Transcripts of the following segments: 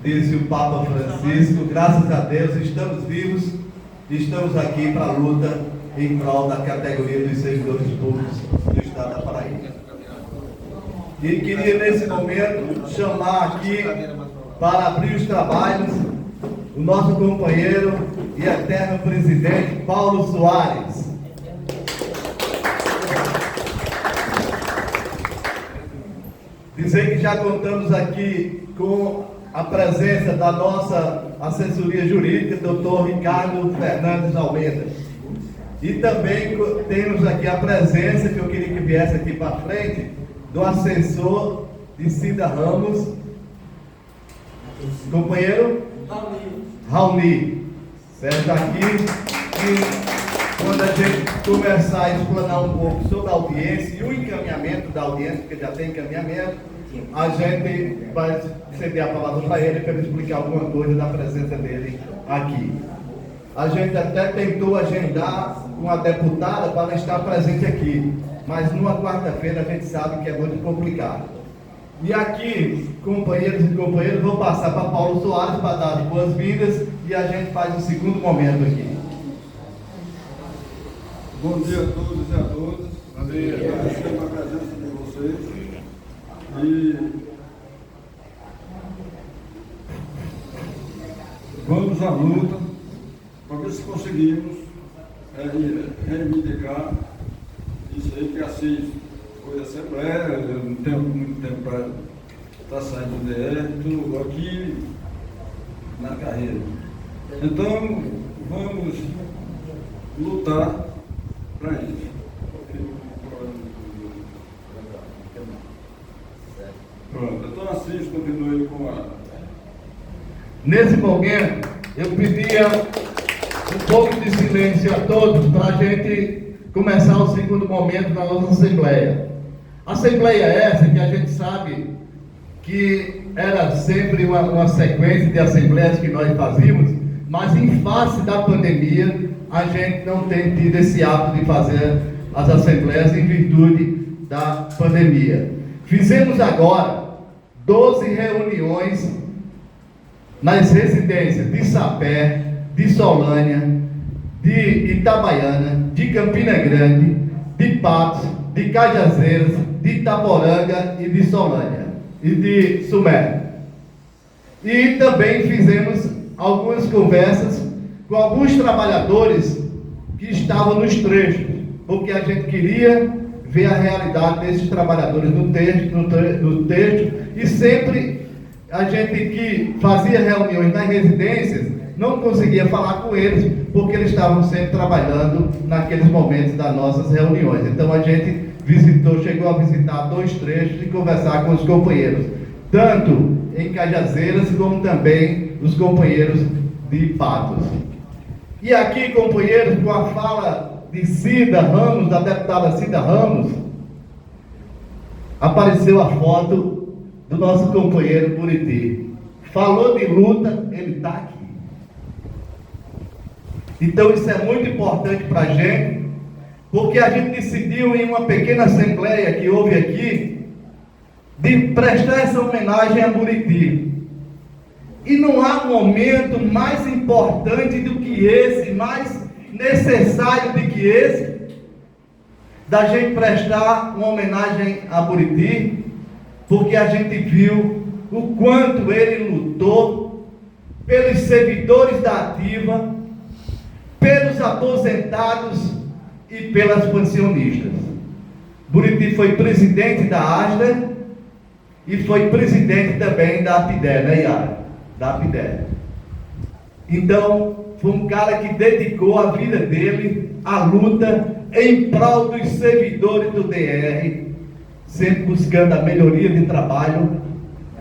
Disse o Papa Francisco, graças a Deus estamos vivos e estamos aqui para a luta em prol da categoria dos servidores públicos do Estado da Paraíba. E queria nesse momento chamar aqui para abrir os trabalhos o nosso companheiro e eterno presidente Paulo Soares. Dizer que já contamos aqui com a presença da nossa assessoria jurídica, Dr. Ricardo Fernandes Almeida. E também temos aqui a presença, que eu queria que viesse aqui para frente, do assessor de Cida Ramos, companheiro Raoni, certo? Aqui, e quando a gente começar a explanar um pouco sobre a audiência e o encaminhamento da audiência, porque já tem encaminhamento, a gente vai ceder a palavra para ele para ele explicar alguma coisa da presença dele aqui. A gente até tentou agendar uma deputada para estar presente aqui, mas numa quarta-feira a gente sabe que é muito complicado. E aqui, companheiros e companheiras, vou passar para Paulo Soares para dar as boas-vindas e a gente faz um segundo momento aqui. Bom dia a todos e a todas. Bom dia. Agradecer a presença de vocês. E vamos à luta para ver se conseguimos reivindicar isso aí, que assim foi a Assembleia, eu não tenho muito tempo para estar saindo do DR, estou aqui na carreira. Então, vamos lutar para isso. Pronto, então Assis continue com a... Nesse momento, eu pedia um pouco de silêncio a todos para a gente começar o segundo momento da nossa Assembleia. Assembleia essa que a gente sabe que era sempre uma sequência de assembleias que nós fazíamos, mas em face da pandemia, a gente não tem tido esse hábito de fazer as assembleias em virtude da pandemia. Fizemos agora 12 reuniões nas residências de Sapé, de Solânia, de Itabaiana, de Campina Grande, de Patos, de Cajazeiras, de Itaporanga e de Solânia, e de Sumé. E também fizemos algumas conversas com alguns trabalhadores que estavam nos trechos, porque a gente queria ver a realidade desses trabalhadores no trecho, e sempre a gente que fazia reuniões nas residências não conseguia falar com eles, porque eles estavam sempre trabalhando naqueles momentos das nossas reuniões. Então a gente chegou a visitar 2 trechos e conversar com os companheiros, tanto em Cajazeiras como também os companheiros de Patos. E aqui, companheiros, com a fala de Cida Ramos, da deputada Cida Ramos, apareceu a foto do nosso companheiro Buriti. Falou de luta, ele está aqui. Então isso é muito importante para a gente, porque a gente decidiu em uma pequena assembleia que houve aqui, de prestar essa homenagem a Buriti. E não há momento mais importante do que esse, mais necessário do que esse, da gente prestar uma homenagem a Buriti, porque a gente viu o quanto ele lutou pelos servidores da ativa, pelos aposentados e pelas pensionistas. Buriti foi presidente da ASDA e foi presidente também da APIDE, né, Yara? Da APIDE. Então, foi um cara que dedicou a vida dele à luta em prol dos servidores do DR, sempre buscando a melhoria de trabalho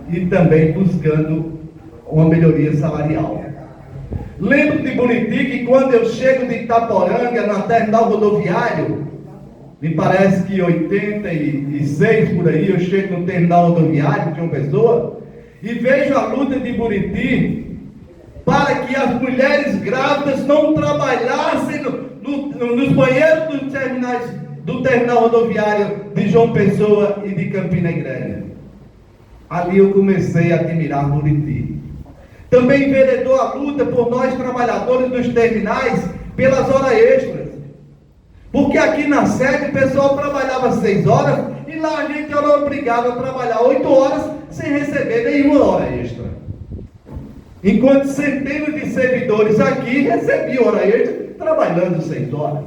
e também buscando uma melhoria salarial. Lembro de Buriti que quando eu chego de Itaporanga, na terminal rodoviário, me parece que em 86 por aí, eu chego no terminal rodoviário de uma pessoa e vejo a luta de Buriti para que as mulheres grávidas não trabalhassem nos banheiros do terminal rodoviário de João Pessoa e de Campina Grande. ali eu comecei a admirar Buriti. Também enveredou a luta por nós trabalhadores dos terminais pelas horas extras. Porque aqui na sede o pessoal trabalhava 6 horas e lá a gente era obrigado a trabalhar 8 horas sem receber nenhuma hora extra. Enquanto centenas de servidores aqui recebiam hora extra trabalhando 6 horas.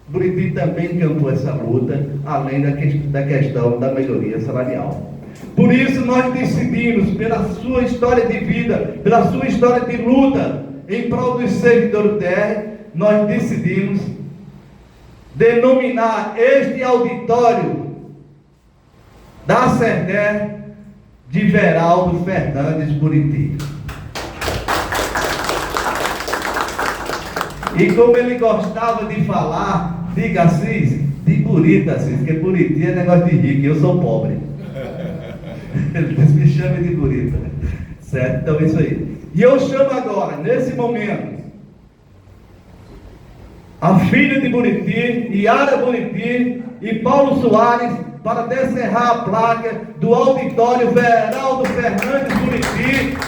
Buriti também encampou essa luta, além da questão da melhoria salarial. Por isso nós decidimos, pela sua história de vida, pela sua história de luta em prol dos servidores do TR, nós decidimos denominar este auditório da SERDER de Veraldo Fernandes Buriti. E como ele gostava de falar, diga assim, de Buriti, assim, porque Buriti é negócio de rico e eu sou pobre. Ele disse, me chame de Buriti, certo? Então isso aí. E eu chamo agora, nesse momento, a filha de Buriti, Yara Buriti e Paulo Soares, para descerrar a placa do auditório Veraldo Fernandes Buriti,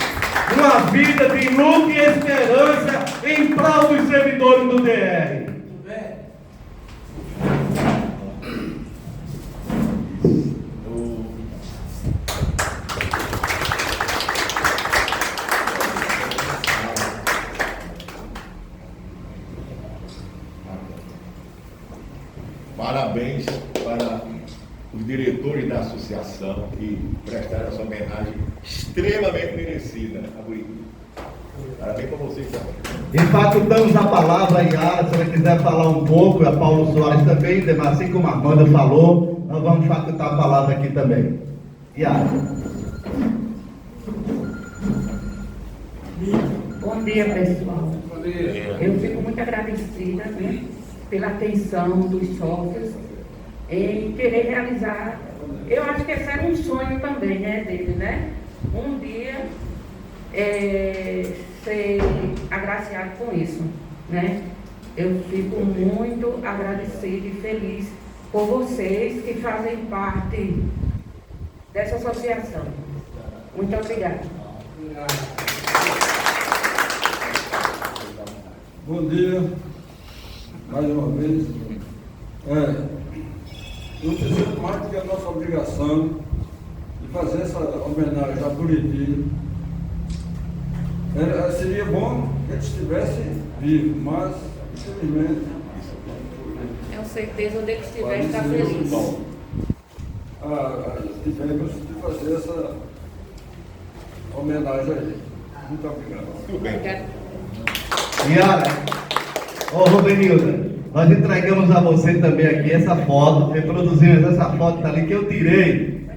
uma vida de luta e esperança em prol dos servidores do DR. Parabéns para os diretores da associação que prestaram essa homenagem extremamente merecida a Buriti. Parabéns para vocês também. E facultamos a palavra a Yara, se ela quiser falar um pouco, a Paulo Soares também, assim como a Amanda falou, nós vamos facultar a palavra aqui também. Yara. Bom dia, pessoal. Bom dia. Eu fico muito agradecida, né, pela atenção dos sócios em querer realizar. Eu acho que esse era um sonho também, né, dele, né? Um dia ser agraciado com isso, né? Eu fico muito agradecida e feliz por vocês que fazem parte dessa associação. Muito obrigada. Bom dia, mais uma vez. Eu sinto mais do que a nossa obrigação de fazer essa homenagem a Buriti. Seria bom que ele estivesse vivo, mas, infelizmente, Tenho certeza onde ele estiver está feliz. Tivemos de fazer essa homenagem a ele. Muito obrigado. Tudo bem. Yara, Robenilda, nós entregamos a você também aqui essa foto, reproduzimos essa foto ali que eu tirei.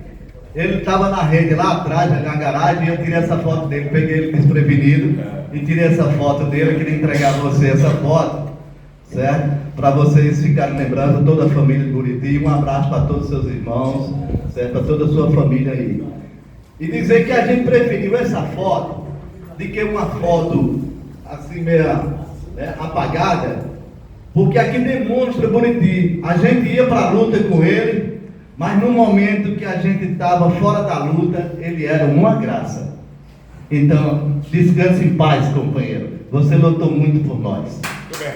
Ele estava na rede lá atrás, na garagem, e eu tirei essa foto dele, peguei ele desprevenido e tirei essa foto dele. Eu queria entregar a você essa foto, certo? Para vocês ficarem lembrando, toda a família de Buriti. Um abraço para todos os seus irmãos, certo? Para toda a sua família aí. E dizer que a gente preferiu essa foto de que uma foto assim meio apagada, porque aqui demonstra Buriti. A gente ia para a luta com ele, mas no momento que a gente estava fora da luta, ele era uma graça. Então, descanse em paz, companheiro. Você lutou muito por nós. Tudo bem.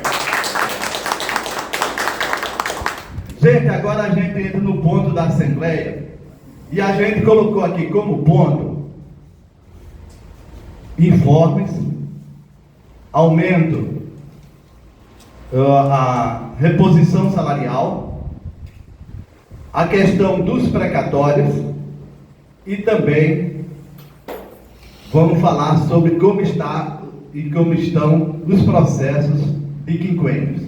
Gente, agora a gente entra no ponto da Assembleia. E a gente colocou aqui como ponto informes, aumento, a reposição salarial, a questão dos precatórios e também vamos falar sobre como está e como estão os processos de quinquênios.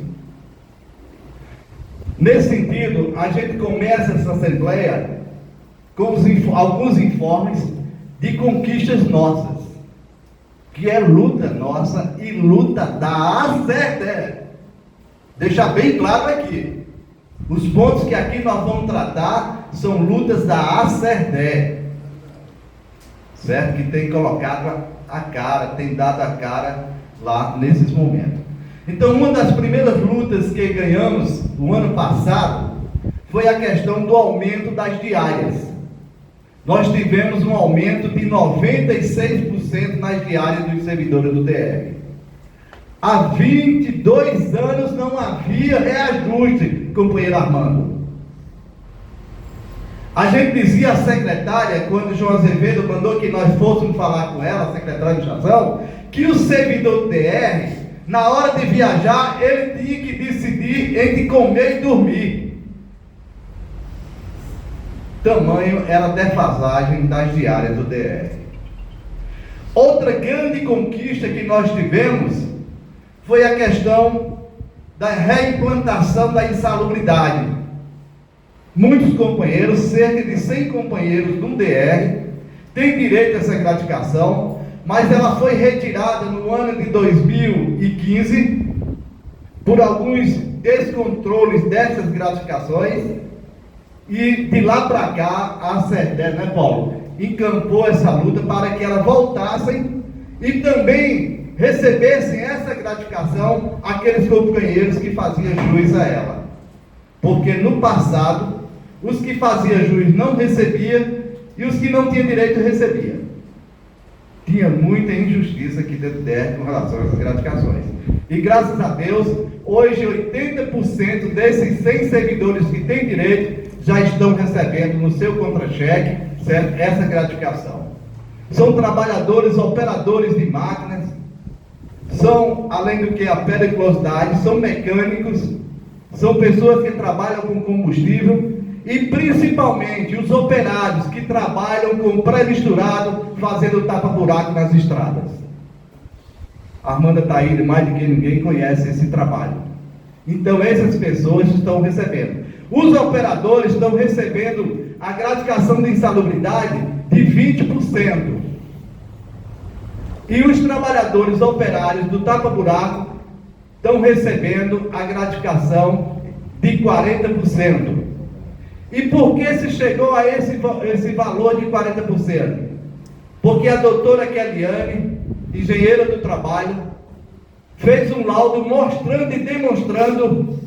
Nesse sentido, a gente começa essa assembleia com alguns informes de conquistas nossas, que é luta nossa e luta da ASERDER. Deixar bem claro aqui, os pontos que aqui nós vamos tratar são lutas da ASERDER, certo? Que tem colocado a cara, tem dado a cara lá nesses momentos. Então, uma das primeiras lutas que ganhamos no ano passado foi a questão do aumento das diárias. nós tivemos um aumento de 96% nas diárias dos servidores do DR. Há 22 anos não havia reajuste, companheiro Armando. A gente dizia à secretária, quando João Azevedo mandou que nós fôssemos falar com ela, a secretária de administração, que o servidor do DR, na hora de viajar, ele tinha que decidir entre comer e dormir. Tamanho era a defasagem das diárias do DR. Outra grande conquista que nós tivemos foi a questão da reimplantação da insalubridade. Muitos companheiros, cerca de 100 companheiros do DR, têm direito a essa gratificação, mas ela foi retirada no ano de 2015 por alguns descontroles dessas gratificações, e de lá para cá a SEDER, né, Paulo, encampou essa luta para que elas voltassem e também recebessem essa gratificação aqueles companheiros que faziam jus a ela. Porque no passado, os que faziam jus não recebiam e os que não tinham direito recebiam. Tinha muita injustiça aqui dentro do DR com relação a essas gratificações. E graças a Deus, hoje 80% desses 100 servidores que têm direito já estão recebendo no seu contra-cheque, certo? Essa gratificação. São trabalhadores, operadores de máquinas, são, além do que a periculosidade, são mecânicos, são pessoas que trabalham com combustível e principalmente os operários que trabalham com pré-misturado, fazendo tapa-buraco nas estradas. A Armanda Taíde, mais do que ninguém, conhece esse trabalho. Então essas pessoas estão recebendo. Os operadores estão recebendo a gratificação de insalubridade de 20%. E os trabalhadores operários do tapa-buraco estão recebendo a gratificação de 40%. E por que se chegou a esse valor de 40%? Porque a doutora Keliane, engenheira do trabalho, fez um laudo mostrando e demonstrando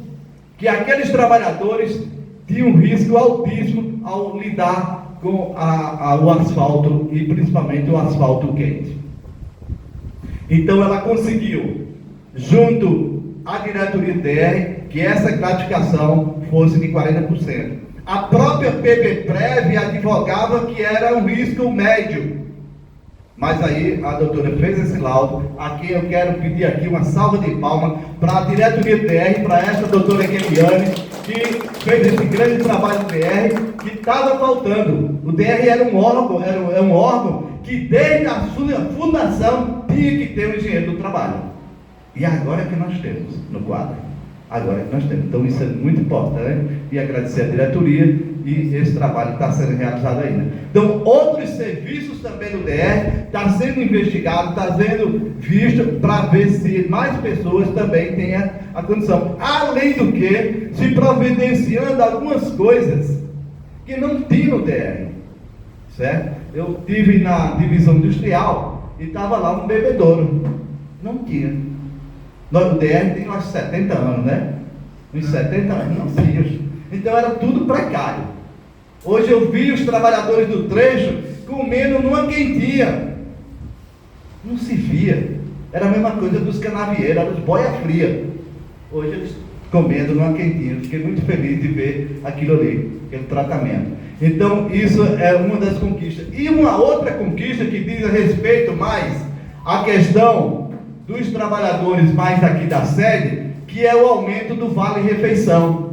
que aqueles trabalhadores tinham um risco altíssimo ao lidar com o asfalto e principalmente o asfalto quente. Então ela conseguiu, junto à diretoria do DR, que essa gratificação fosse de 40%. A própria PBPrev advogava que era um risco médio. Mas aí a doutora fez esse laudo. Aqui eu quero pedir aqui uma salva de palmas para a diretoria do DR, para essa doutora Keliane, que fez esse grande trabalho do DR, que estava faltando. O DR era um órgão que desde a sua fundação tinha que ter um engenheiro do trabalho. E agora é que nós temos no quadro. Agora é que nós temos. Então isso é muito importante e agradecer a diretoria e esse trabalho está sendo realizado ainda. Então outros serviços também do DR está sendo investigado, está sendo visto para ver se mais pessoas também tenham a condição. Além do que, se providenciando algumas coisas que não tinha no DR, certo? Eu estive na divisão industrial e estava lá um bebedouro. Não tinha. O DR tem uns 70 anos, né? Uns 70 anos, não tinha. Então era tudo precário. Hoje eu vi os trabalhadores do trecho comendo numa quentinha. Não se via. Era a mesma coisa dos canavieiros, era dos boia fria. Hoje eles comendo numa quentinha. Eu fiquei muito feliz de ver aquilo ali, aquele tratamento. Então isso é uma das conquistas. E uma outra conquista que diz a respeito mais à questão dos trabalhadores mais aqui da sede, que é o aumento do vale-refeição.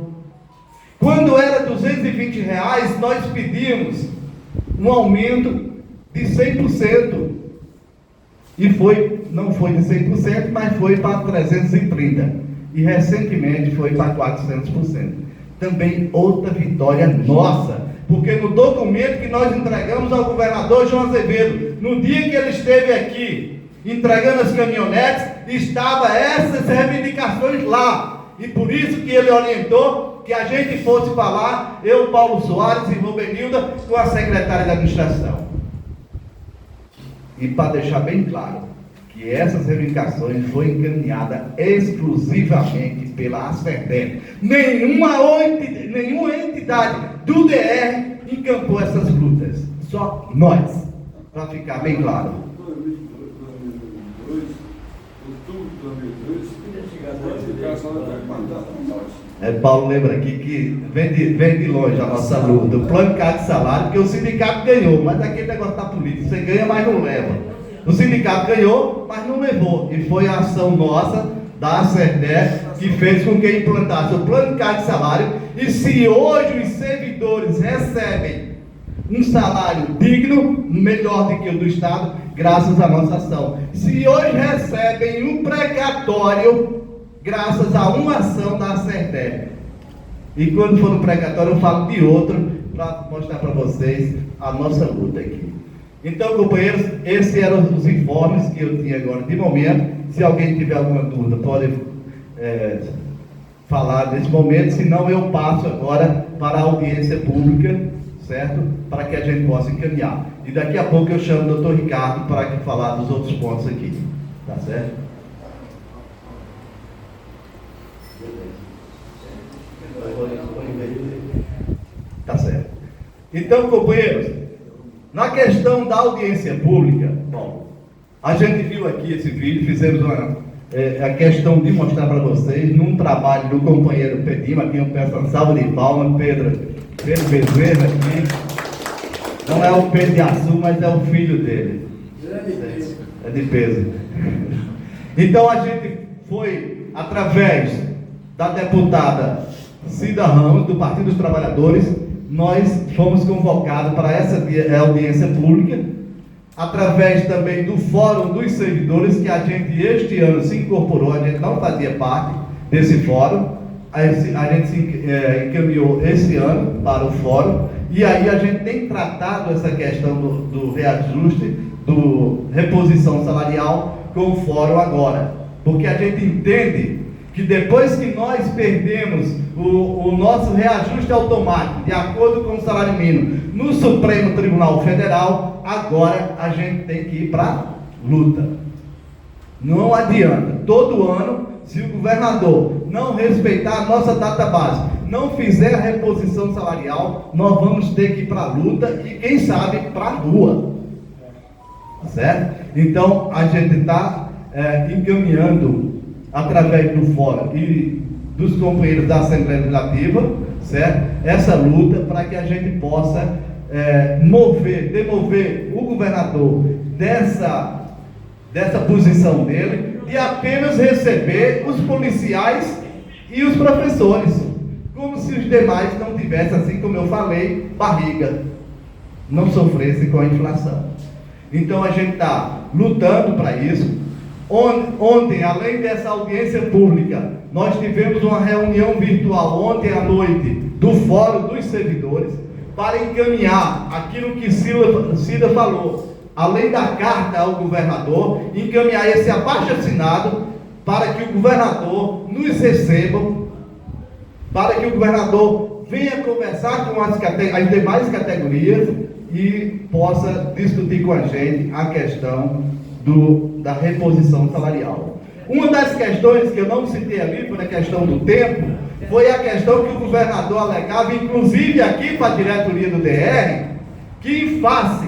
Quando era R$220, nós pedimos um aumento de 100%. E não foi de 100%, mas foi para 330%. E recentemente foi para 400%. Também outra vitória nossa. Porque no documento que nós entregamos ao governador João Azevedo, no dia que ele esteve aqui, entregando as caminhonetes, estava essas reivindicações lá. E por isso que ele orientou que a gente fosse falar, eu, Paulo Soares e Rubenilda, com a secretária de administração. E para deixar bem claro, que essas reivindicações foram encaminhadas exclusivamente pela ACEDER. Nenhuma entidade do DR encampou essas lutas. Só nós, para ficar bem claro. 2022, outubro de 2002, o cara só vai mandar nós. Paulo lembra aqui que vem de longe a nossa luta, o plano de salário, porque o sindicato ganhou, mas aquele negócio da política, você ganha, mas não leva. O sindicato ganhou, mas não levou, e foi a ação nossa, da ACERDER, que fez com que implantasse o plano de salário, e se hoje os servidores recebem um salário digno, melhor do que o do Estado, graças à nossa ação. Se hoje recebem um precatório, graças a uma ação da ACERDER. E quando for no precatório, eu falo de outro, para mostrar para vocês a nossa luta aqui. Então, companheiros, esses eram os informes que eu tinha agora de momento. Se alguém tiver alguma dúvida, pode falar nesse momento, senão eu passo agora para a audiência pública, certo? Para que a gente possa encaminhar. E daqui a pouco eu chamo o Dr. Ricardo para falar dos outros pontos aqui. Tá certo? Tá certo. Então, companheiros, na questão da audiência pública, bom, a gente viu aqui esse vídeo, fizemos a questão de mostrar para vocês, num trabalho do companheiro Pedima, aqui eu peço uma salva de palmas, Pedro Bezerra aqui, não é o Pedro de Açu, mas é o filho dele, é de peso. Então a gente foi, através da deputada Cida Ramos, do Partido dos Trabalhadores, nós fomos convocados para essa audiência pública, através também do Fórum dos Servidores, que a gente este ano se incorporou, a gente não fazia parte desse fórum, a gente se encaminhou esse ano para o fórum, e aí a gente tem tratado essa questão do reajuste, do reposição salarial com o fórum agora, porque a gente entende que depois que nós perdemos o nosso reajuste automático, de acordo com o salário mínimo, no Supremo Tribunal Federal, agora a gente tem que ir para a luta. Não adianta, todo ano, se o governador não respeitar a nossa data base, não fizer a reposição salarial, nós vamos ter que ir para a luta e, quem sabe, para a rua. Certo? Então, a gente está encaminhando, através do fórum e dos companheiros da Assembleia Legislativa, certo? Essa luta para que a gente possa demover o governador dessa posição dele de apenas receber os policiais e os professores, como se os demais não tivessem, assim como eu falei, barriga, não sofressem com a inflação. Então a gente está lutando para isso. Ontem, além dessa audiência pública, nós tivemos uma reunião virtual ontem à noite do Fórum dos Servidores para encaminhar aquilo que Cida falou, além da carta ao governador, encaminhar esse abaixo-assinado para que o governador nos receba, para que o governador venha conversar com as demais categorias e possa discutir com a gente a questão da reposição salarial. Uma das questões que eu não citei ali, por a questão do tempo, foi a questão que o governador alegava, inclusive aqui para a diretoria do DR, que em face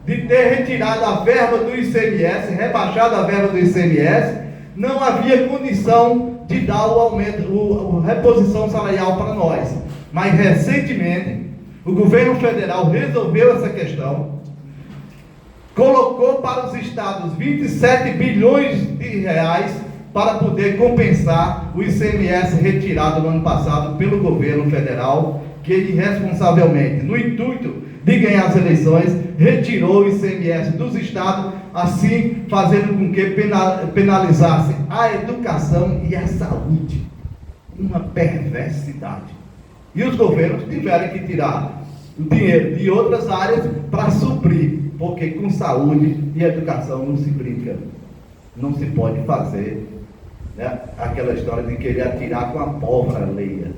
de ter retirado a verba do ICMS, rebaixado a verba do ICMS, não havia condição de dar o aumento, a reposição salarial para nós. Mas recentemente, o governo federal resolveu essa questão, colocou para os estados 27 bilhões de reais para poder compensar o ICMS retirado no ano passado pelo governo federal, que irresponsavelmente, no intuito de ganhar as eleições, retirou o ICMS dos estados, assim fazendo com que penalizasse a educação e a saúde. Uma perversidade. E os governos tiveram que tirar o dinheiro de outras áreas para suprir, porque com saúde e educação não se brinca, não se pode fazer, né, aquela história de querer atirar com a pólvora alheia,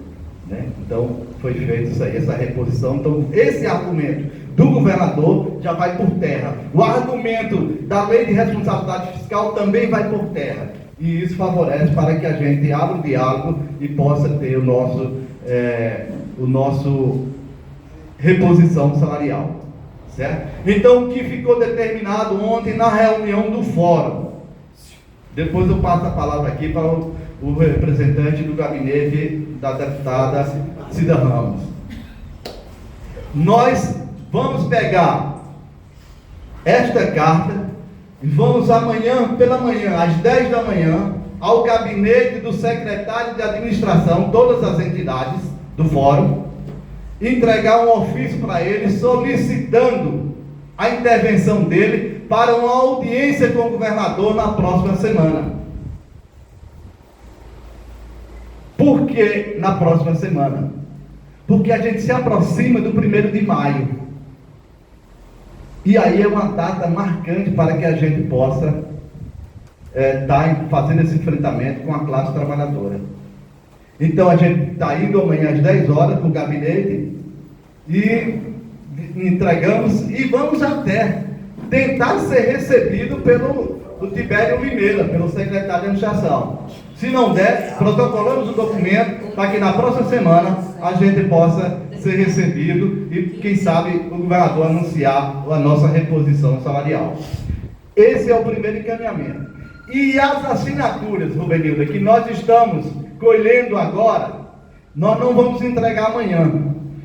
né? Então foi feito isso aí, essa reposição. Então esse argumento do governador já vai por terra, o argumento da lei de responsabilidade fiscal também vai por terra, e isso favorece para que a gente abra o diálogo e possa ter o nosso reposição salarial, certo? Então, o que ficou determinado ontem na reunião do fórum, depois eu passo a palavra aqui para o representante do gabinete da deputada Cida Ramos. Nós vamos pegar esta carta e vamos amanhã pela manhã, às 10 da manhã, ao gabinete do secretário de administração, todas as entidades do fórum, entregar um ofício para ele solicitando a intervenção dele para uma audiência com o governador na próxima semana. Por que na próxima semana? Porque a gente se aproxima do 1º de maio. E aí é uma data marcante para que a gente possa estar fazendo esse enfrentamento com a classe trabalhadora. Então a gente está indo amanhã às 10 horas para o gabinete e entregamos e vamos até tentar ser recebido pelo Tibério Limeira, pelo secretário de administração. Se não der, protocolamos o documento para que na próxima semana a gente possa ser recebido e, quem sabe, o governador anunciar a nossa reposição salarial. Esse é o primeiro encaminhamento. E as assinaturas, Rubenilda, que nós estamos colhendo agora, nós não vamos entregar amanhã,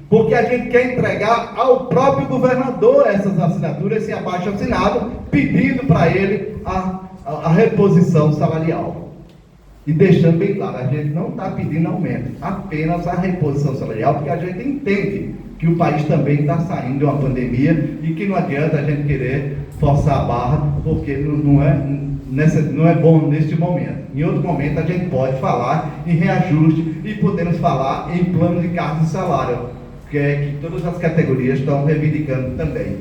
porque a gente quer entregar ao próprio governador essas assinaturas, esse abaixo assinado, pedindo para ele a reposição salarial. E deixando bem claro, a gente não está pedindo aumento, apenas a reposição salarial, porque a gente entende que o país também está saindo de uma pandemia e que não adianta a gente querer forçar a barra, porque não é bom neste momento. Em outro momento a gente pode falar em reajuste e podemos falar em plano de cargos e salário, que todas as categorias estão reivindicando também.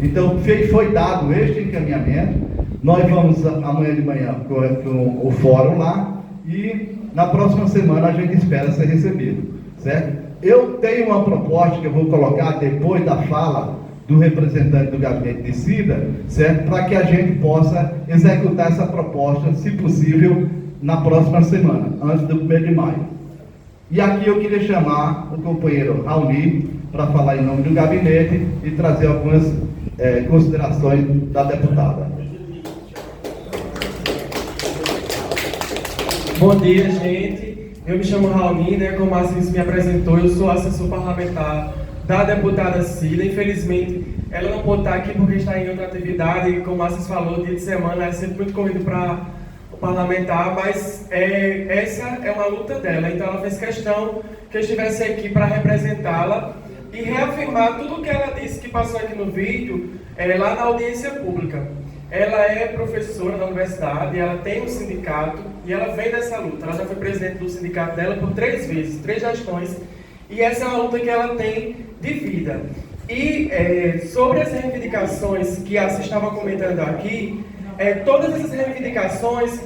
Então foi dado este encaminhamento. Nós vamos amanhã de manhã com o fórum lá e na próxima semana a gente espera ser recebido, certo? Eu tenho uma proposta que eu vou colocar depois da fala do representante do gabinete de Cida, certo? Para que a gente possa executar essa proposta, se possível, na próxima semana, antes do 1º de maio. E aqui eu queria chamar o companheiro Raoni para falar em nome do gabinete e trazer algumas considerações da deputada. Bom dia, gente. Eu me chamo Raoni, como a Assis me apresentou, eu sou assessor parlamentar da deputada Cida. Infelizmente, ela não pode estar aqui porque está em outra atividade, e como a Assis falou, dia de semana é sempre muito corrido para o parlamentar, mas essa é uma luta dela, então ela fez questão que eu estivesse aqui para representá-la e reafirmar tudo o que ela disse que passou aqui no vídeo, lá na audiência pública. Ela é professora da universidade, ela tem um sindicato e ela vem dessa luta. Ela já foi presidente do sindicato dela por 3 vezes, 3 gestões, e essa é uma luta que ela tem de vida. E sobre as reivindicações que a Assis estava comentando aqui, todas essas reivindicações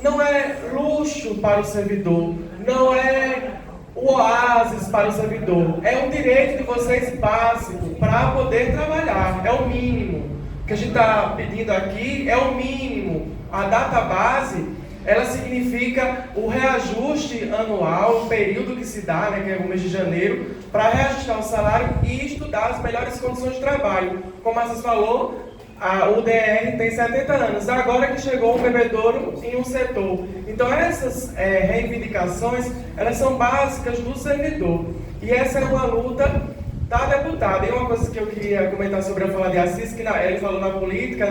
não é luxo para o servidor, não é o oásis para o servidor, é um direito de vocês básico para poder trabalhar, é o mínimo. O que a gente está pedindo aqui é o mínimo. A data base, ela significa o reajuste anual, o período que se dá, que é o mês de janeiro, para reajustar o salário e estudar as melhores condições de trabalho. Como a Assis falou, a UDR tem 70 anos, agora que chegou um bebedouro em um setor. Então essas reivindicações, elas são básicas do servidor. E essa é uma luta da deputada. E uma coisa que eu queria comentar sobre a fala de Assis, que ele falou na política,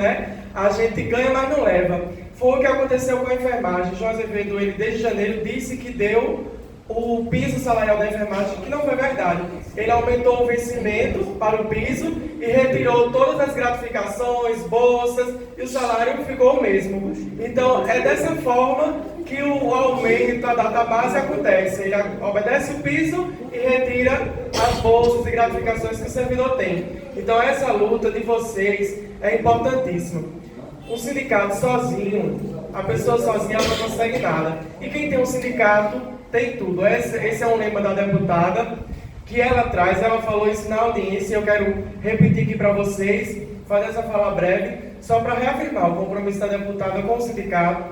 a gente ganha, mas não leva. Foi o que aconteceu com a enfermagem. João Azevedo, ele desde janeiro disse que deu o piso salarial da enfermagem, que não foi verdade. Ele aumentou o vencimento para o piso e retirou todas as gratificações, bolsas, e o salário ficou o mesmo. Então, é dessa forma que o aumento da data base acontece. Ele obedece o piso e retira as bolsas e gratificações que o servidor tem. Então, essa luta de vocês é importantíssima. Um sindicato sozinho, a pessoa sozinha ela não consegue nada. E quem tem um sindicato tem tudo. Esse é um lema da deputada que ela traz. Ela falou isso na audiência. Eu quero repetir aqui para vocês, fazer essa fala breve, só para reafirmar o compromisso da deputada com o sindicato,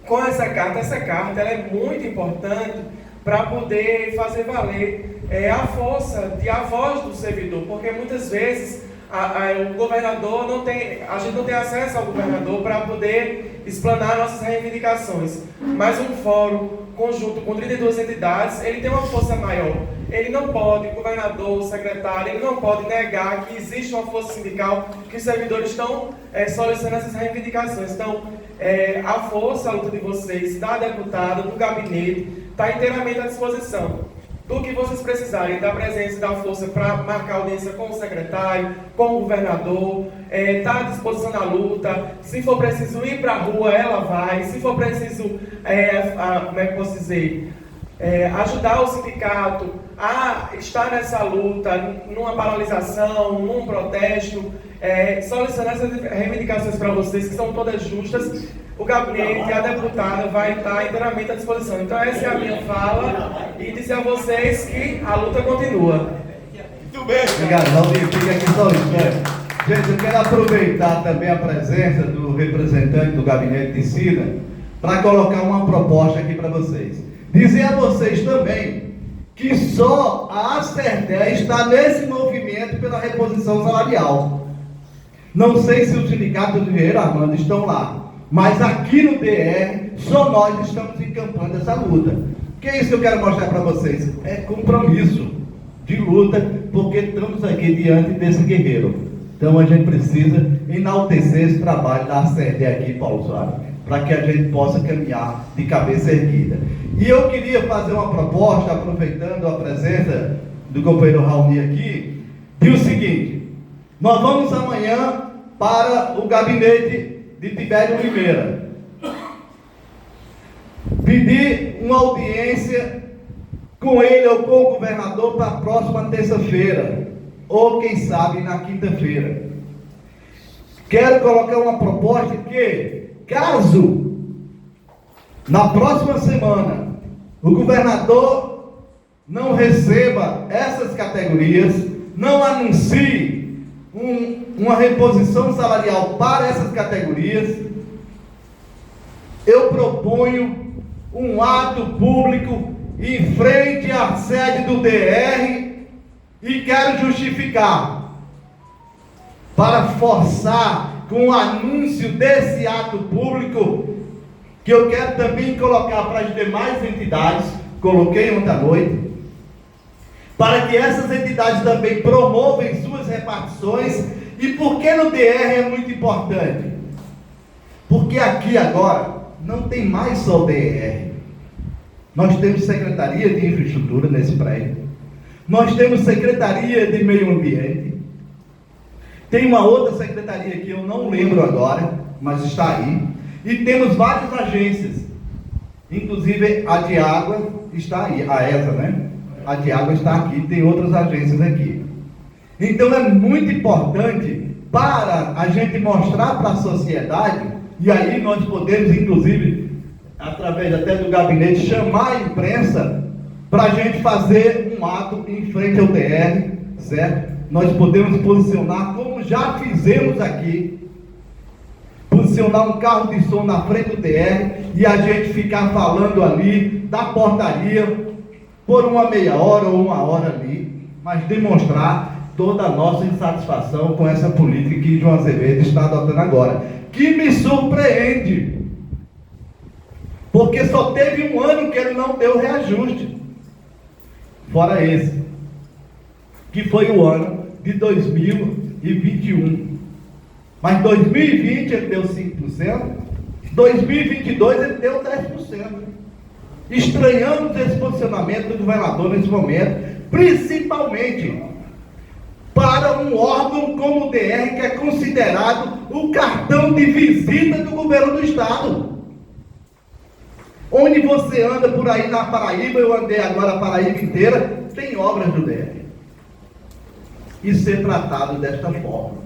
com essa carta. Essa carta ela é muito importante para poder fazer valer a força a voz do servidor, porque muitas vezes o governador não tem, a gente não tem acesso ao governador para poder explanar nossas reivindicações. Mas um fórum conjunto com 32 entidades, ele tem uma força maior. Ele não pode, o governador, o secretário, ele não pode negar que existe uma força sindical, que os servidores estão solicitando essas reivindicações. Então, a força, a luta de vocês, da deputada, do gabinete, está inteiramente à disposição. Do que vocês precisarem, da presença da força para marcar audiência com o secretário, com o governador, está à disposição na luta. Se for preciso ir para a rua, ela vai. Se for preciso, como é que posso dizer, ajudar o sindicato a estar nessa luta, numa paralisação, num protesto, solicitando essas reivindicações para vocês, que são todas justas, o gabinete e a deputada vai estar inteiramente à disposição. Então essa é a minha fala e dizer a vocês que a luta continua. Muito bem. Obrigado, Valdir. Fica aqui só um instante. Gente, eu quero aproveitar também a presença do representante do gabinete de Cida para colocar uma proposta aqui para vocês. Dizer a vocês também que só a ACERDE está nesse movimento pela reposição salarial. Não sei se os sindicatos de Engenheiro Armando estão lá, mas aqui no DR, só nós estamos encampando essa luta. Que é isso que eu quero mostrar para vocês? É compromisso de luta, porque estamos aqui diante desse guerreiro. Então a gente precisa enaltecer esse trabalho da ACERDE aqui, Paulo Soares, para que a gente possa caminhar de cabeça erguida. E eu queria fazer uma proposta, aproveitando a presença do companheiro Raoni aqui, de o seguinte: nós vamos amanhã para o gabinete de Tibério Oliveira, pedir uma audiência com ele ou com o governador para a próxima terça-feira, ou quem sabe na quinta-feira. Quero colocar uma proposta que, caso na próxima semana o governador não receba essas categorias, não anuncie uma reposição salarial para essas categorias, eu proponho um ato público em frente à sede do DR e quero justificar, para forçar com o anúncio desse ato público, que eu quero também colocar para as demais entidades, coloquei ontem à noite, para que essas entidades também promovem suas repartições. E por que no DR é muito importante? Porque aqui agora não tem mais só o DR. Nós temos Secretaria de Infraestrutura nesse prédio, nós temos Secretaria de Meio Ambiente, tem uma outra secretaria que eu não lembro agora, mas está aí, e temos várias agências, inclusive a de água está aí, a ESA, né? A de água está aqui, tem outras agências aqui. Então é muito importante para a gente mostrar para a sociedade, e aí nós podemos, inclusive, através até do gabinete, chamar a imprensa para a gente fazer um ato em frente ao DR, certo? Nós podemos posicionar, como já fizemos aqui, posicionar um carro de som na frente do DR e a gente ficar falando ali da portaria por uma meia hora ou uma hora ali, mas demonstrar toda a nossa insatisfação com essa política que João Azevedo está adotando agora, que me surpreende, porque só teve um ano que ele não deu reajuste, fora esse, que foi o ano de 2021, mas 2020 ele deu 5%, 2022 ele deu 10%. Estranhamos esse posicionamento do governador nesse momento, principalmente para um órgão como o DR, que é considerado o cartão de visita do governo do estado. Onde você anda por aí na Paraíba, eu andei agora a Paraíba inteira, tem obras do DR. E ser tratado desta forma.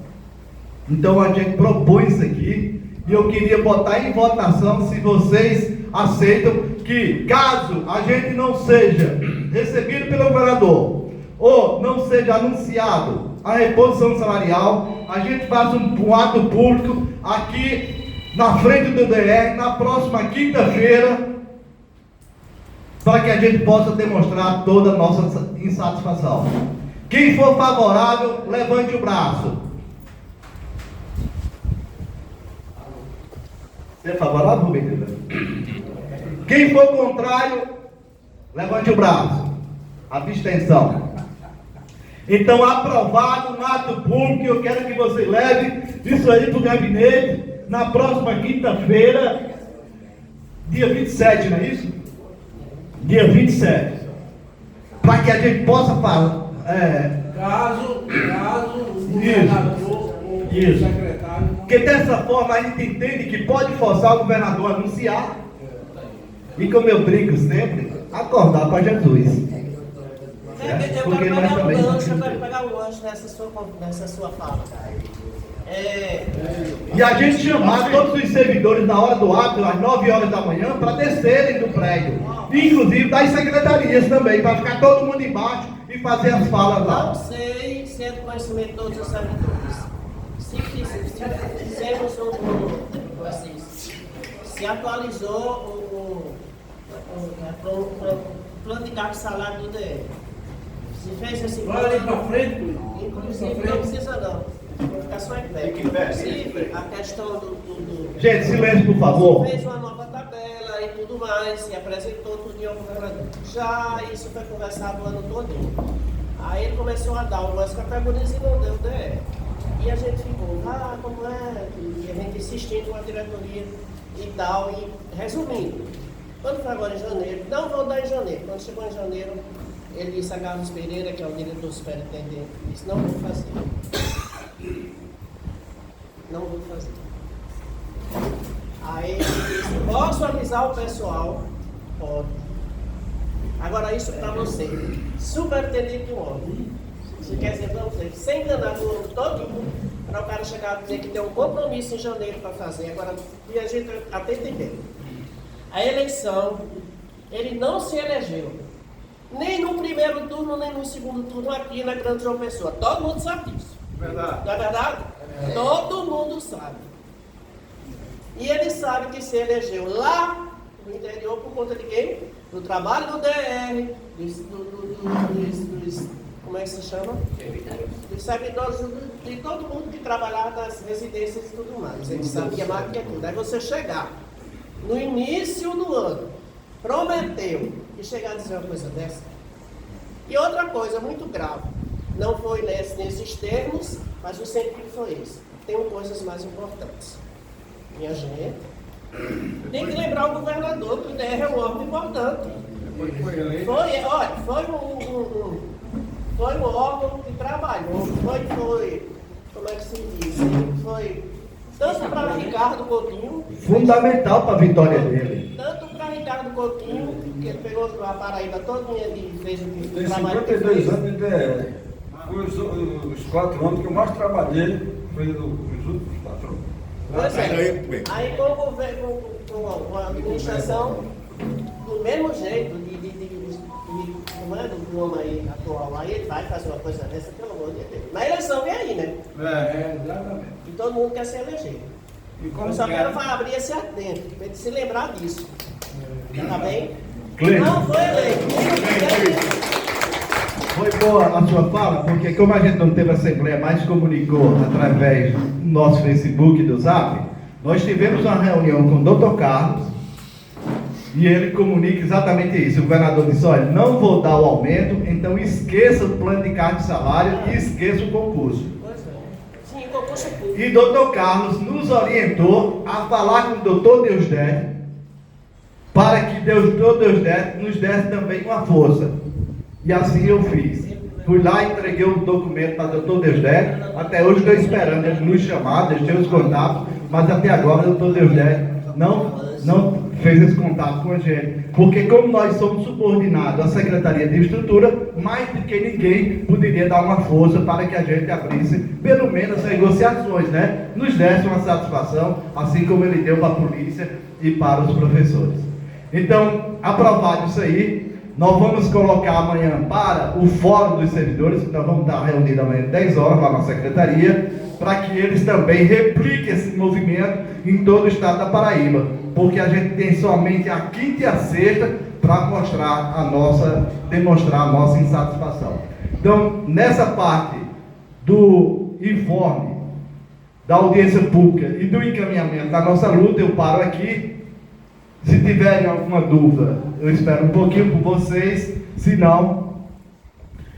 Então a gente propõe isso aqui, e eu queria botar em votação, se vocês aceitam, que caso a gente não seja recebido pelo governador, ou não seja anunciado a reposição salarial, a gente faça um ato público aqui na frente do DR, na próxima quinta-feira, para que a gente possa demonstrar toda a nossa insatisfação. Quem for favorável, levante o braço. Você é favorável, Rubem? Quem for contrário, levante o braço. Abstenção. Então, aprovado no ato público, eu quero que você leve isso aí para o gabinete na próxima quinta-feira, dia 27, não é isso? Dia 27. Para que a gente possa falar. Caso o Isso. governador, o Isso. secretário... Porque dessa forma a gente entende que pode forçar o governador a anunciar. E como eu brinco sempre, acordar para Jesus. Eu Porque quero nós pegar também um não gancho, eu temos quero tempo. pegar um gancho nessa sua fala. E a gente chamar todos os servidores na hora do ato, às 9 horas da manhã, para descerem do prédio. Inclusive das secretarias também, para ficar todo mundo embaixo e fazer as falas Não lá. sei se é do conhecimento de todos os servidores. Se fizemos se atualizou o plano de cargo e salário do DR. Se fez esse Vai ali para frente, inclusive não precisa não. Vou ficar só em pé. Inclusive, a questão do Gente, silêncio, por favor. fez uma nova tabela e tudo mais, e apresentou tudo ao governador. Já isso foi conversado o ano todo. Aí ele começou a dar algumas categorias e não deu DR. E a gente ficou, como é? E a gente insistindo com a diretoria e tal. E resumindo, quando foi agora em janeiro, não vou dar em janeiro. Quando chegou em janeiro, ele disse a Carlos Pereira, que é o diretor superintendente, disse, não vou fazer. Não vou fazer. Aí ele disse, posso avisar o pessoal? Pode. Agora isso para você, superintendente de um órgão. Você quer dizer para você, sem enganar todo mundo, para o cara chegar a dizer que tem um compromisso em janeiro para fazer. Agora, e a gente até entender. A eleição, ele não se elegeu. Nem no primeiro turno, nem no segundo turno aqui na Grande João Pessoa. Todo mundo sabe disso. Verdade. Não é verdade? Todo mundo sabe. E ele sabe que se elegeu lá no interior por conta de quem? Do trabalho do DR, dos como é que se chama? Dos servidores, de todo mundo que trabalhava nas residências e tudo mais. Ele sabia mais do que tudo. Aí você chegar no início do ano, prometeu, e chegar a dizer uma coisa dessa. E outra coisa muito grave, não foi nesses termos, mas o sentido foi esse. Tem coisas mais importantes. Minha gente, tem que lembrar o governador que o DR é um órgão importante. Foi um órgão que trabalhou, como é que se diz? Foi tanto para Ricardo Coutinho, Fundamental para a vitória dele. tanto para Ricardo Coutinho, que ele pegou a Paraíba todinha e fez o Tem trabalho que 52 fez. anos de DR. Foi os 4 anos que eu mais trabalhei, foi os últimos 4 anos. Pois é. Aí, Aí com o governo, com a administração, do mesmo jeito, como é do homem aí atual, aí ele vai fazer uma coisa dessa, pelo amor de Deus. Na eleição vem aí, né? Exatamente. E todo mundo quer se eleger. E como Eu só que é? quero abrir esse atento, para ele se lembrar disso. Tá bem? Cleiton. Não foi eleito. Foi boa a sua fala, porque como a gente não teve assembleia, mas comunicou através do nosso Facebook e do Zap, nós tivemos uma reunião com o Dr. Carlos e ele comunica exatamente isso. O governador disse, olha, não vou dar o aumento, então esqueça o plano de cargo de salário e esqueça o concurso. Pois é. Sim, concurso público. E Dr. Carlos nos orientou a falar com o Dr. Deusdé para que Dr. Deusdé nos desse também uma força. E assim eu fiz. Fui lá e entreguei o documento para o Dr. Deusdé. Até hoje estou esperando ele nos chamar, deixei os contatos, mas até agora o Dr. Deusdé não fez esse contato com a gente. Porque como nós somos subordinados à Secretaria de Estrutura, mais do que ninguém poderia dar uma força para que a gente abrisse, pelo menos, as negociações, né? Nos desse uma satisfação, assim como ele deu para a polícia e para os professores. Então, aprovado isso aí, nós vamos colocar amanhã para o Fórum dos Servidores, então vamos estar reunidos amanhã às 10 horas lá na Secretaria, para que eles também repliquem esse movimento em todo o estado da Paraíba, porque a gente tem somente a quinta e a sexta para demonstrar a nossa insatisfação. Então, nessa parte do informe da audiência pública e do encaminhamento da nossa luta, eu paro aqui. Se tiverem alguma dúvida, eu espero um pouquinho por vocês. Se não,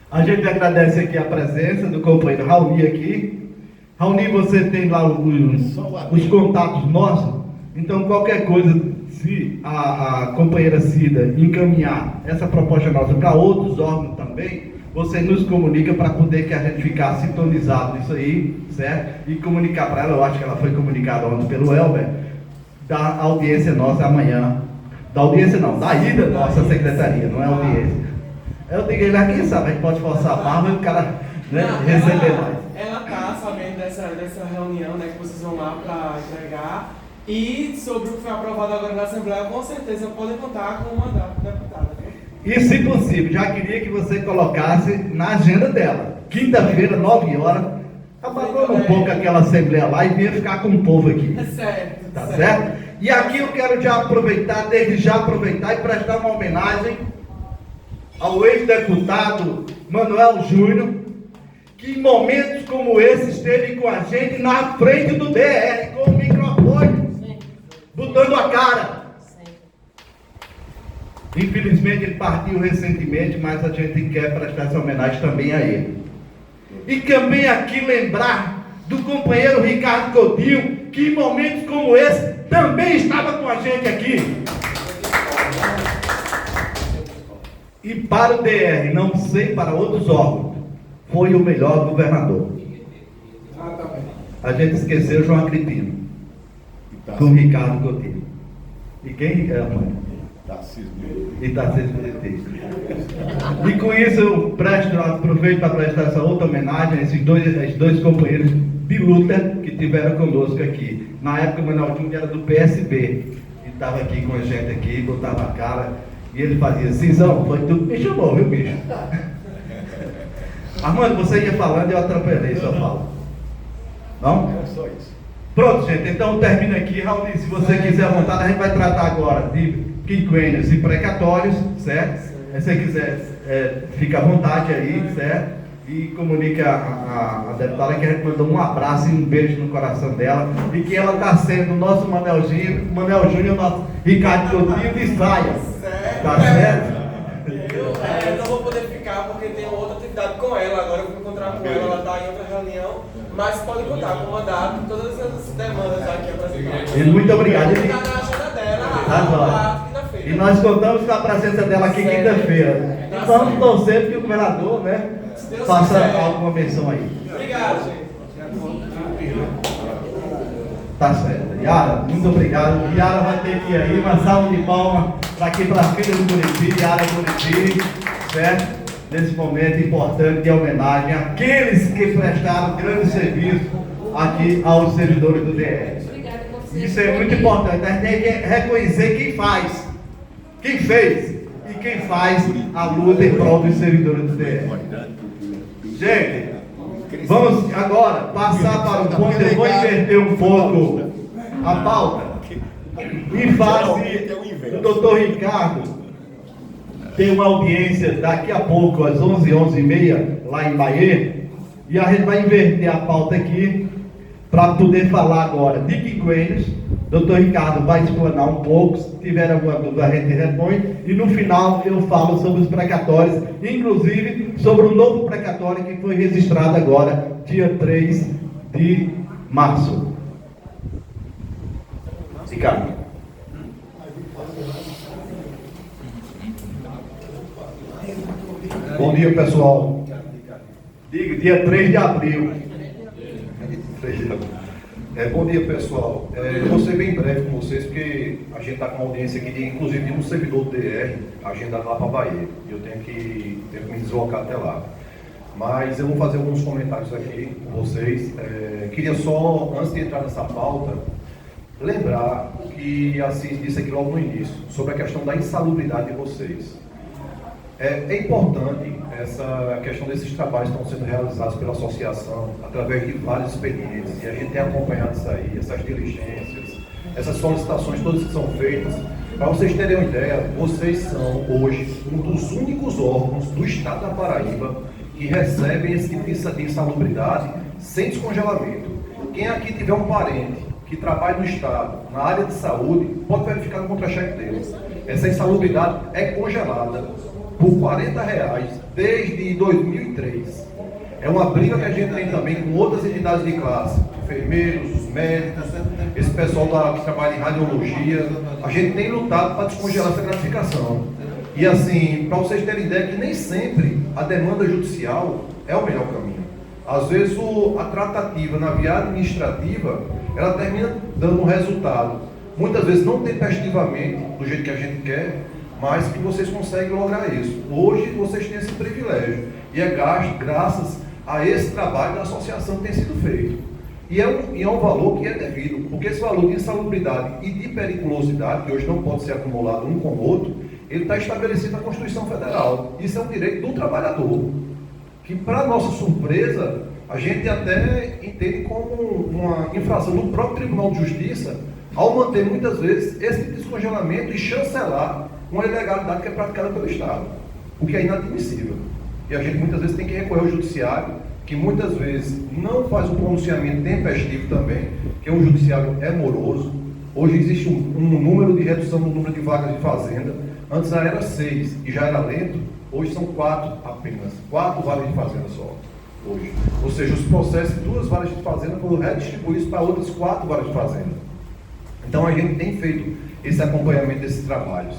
a gente agradece aqui a presença do companheiro Raoni aqui. Raoni, você tem lá os contatos nossos, então qualquer coisa, se a companheira Cida encaminhar essa proposta nossa para outros órgãos também, você nos comunica para poder que a gente ficar sintonizado nisso aí, certo? E comunicar para ela, eu acho que ela foi comunicada ontem pelo Elber, da audiência nossa amanhã. Da audiência não, da ida nossa secretaria, não é audiência. Eu digo, ele quem sabe, a gente pode forçar a barra e o cara, né, receber mais. Ela tá sabendo dessa reunião, né, que vocês vão lá para entregar. E sobre o que foi aprovado agora na Assembleia, com certeza podem contar com o mandato da deputada. E se possível, já queria que você colocasse na agenda dela. Quinta-feira, 9 horas, abandona um pouco aquela Assembleia lá e venha ficar com o povo aqui. É certo. Tá certo? E aqui eu quero já aproveitar, desde já aproveitar e prestar uma homenagem ao ex-deputado Manuel Júnior, que em momentos como esse esteve com a gente na frente do DR, com o microfone, botando a cara. Infelizmente ele partiu recentemente, mas a gente quer prestar essa homenagem também a ele. E também aqui lembrar do companheiro Ricardo Coutinho, que em momentos como esse também estava com a gente aqui. E para o DR, não sei para outros órgãos, foi o melhor governador. A gente esqueceu João Agripino, com o Ricardo Coutinho. E quem é, mãe? E Tarcísio Meneghel. E com isso eu aproveito para prestar essa outra homenagem a esses dois companheiros de luta que tiveram conosco aqui. Na época o Manuel Júnior era do PSB e estava aqui com a gente aqui, botava a cara e ele fazia, Cinzão, foi tu que me chamou, viu, bicho? Armando, você ia falando e eu atropelei sua fala. Não? É só isso. Pronto, gente, então termina aqui. Raul, se você quiser à vontade, a gente vai tratar agora de quinquênios e precatórios, certo? Se você quiser, fica à vontade aí, certo? E comunica a deputada que a gente mandou um abraço e um beijo no coração dela e que ela está sendo o nosso Manuel Júnior, nosso Ricardo Coutinho de saia. Tá certo? Eu não vou poder ficar porque tenho outra atividade com ela. Agora eu vou encontrar com ela, ela está em outra reunião. Mas pode contar com o mandato, todas as demandas aqui apresentadas. Muito obrigado. Está na agenda dela, quinta-feira. E nós contamos com a presença dela aqui quinta-feira. E vamos torcer que o governador, né, faça alguma menção aí. Obrigado, gente. Tá certo. Yara, muito obrigado. Yara vai ter que ir aí, uma salva de palmas aqui para a filha do Murici, Yara Murici, certo? Nesse momento importante de homenagem àqueles que prestaram grande serviço aqui aos servidores do DR. Isso é muito importante. A gente tem que reconhecer quem faz, quem fez e quem faz a luta em prol dos servidores do DR. Gente, vamos agora passar para um ponto. Eu vou inverter um pouco a pauta. Em face do doutor Ricardo tem uma audiência daqui a pouco, às 11, 11h30, lá em Bahia, e a gente vai inverter a pauta aqui para poder falar agora de quinquênios. Doutor Ricardo vai explanar um pouco, se tiver alguma dúvida a gente repõe, e no final eu falo sobre os precatórios, inclusive sobre o novo precatório que foi registrado agora, dia 3 de março. Ricardo. Bom dia, pessoal. Diga, dia 3 de abril. Bom dia, pessoal. Eu vou ser bem breve com vocês, porque a gente está com uma audiência aqui, inclusive de um servidor do DR, agendado lá para a Bahia. Eu tenho que me deslocar até lá. Mas eu vou fazer alguns comentários aqui com vocês. Queria só, antes de entrar nessa pauta, lembrar que a Cis disse aqui logo no início, sobre a questão da insalubridade de vocês. É importante essa questão desses trabalhos que estão sendo realizados pela associação através de vários expedientes, e a gente tem acompanhado isso aí, essas diligências, essas solicitações todas que são feitas. Para vocês terem uma ideia, vocês são hoje um dos únicos órgãos do estado da Paraíba que recebem esse tipo de insalubridade sem descongelamento, Quem aqui tiver um parente que trabalha no Estado, na área de saúde, pode verificar no contra-cheque dele. Essa insalubridade é congelada por R$40 desde 2003. É uma briga que a gente tem também com outras entidades de classe, enfermeiros, os médicos, esse pessoal que trabalha em radiologia. A gente tem lutado para descongelar essa gratificação. E assim, para vocês terem ideia que nem sempre a demanda judicial é o melhor caminho. Às vezes a tratativa na via administrativa, ela termina dando um resultado, muitas vezes não tempestivamente, do jeito que a gente quer, mas que vocês conseguem lograr isso. Hoje vocês têm esse privilégio, e é graças a esse trabalho da associação que tem sido feito. E é um valor que é devido, porque esse valor de insalubridade e de periculosidade, que hoje não pode ser acumulado um com o outro, ele está estabelecido na Constituição Federal. Isso é um direito do trabalhador, que, para nossa surpresa, a gente até entende como uma infração do próprio Tribunal de Justiça, ao manter muitas vezes esse descongelamento e chancelar uma ilegalidade que é praticada pelo Estado, o que é inadmissível. E a gente muitas vezes tem que recorrer ao Judiciário, que muitas vezes não faz um pronunciamento tempestivo também, que o Judiciário é moroso. Hoje existe um número de redução no número de vagas de fazenda. Antes já era 6 e já era lento, hoje são 4 apenas. 4 vagas de fazenda só, hoje. Ou seja, os processos de 2 vagas de fazenda foram redistribuídos para outras 4 vagas de fazenda. Então a gente tem feito esse acompanhamento desses trabalhos.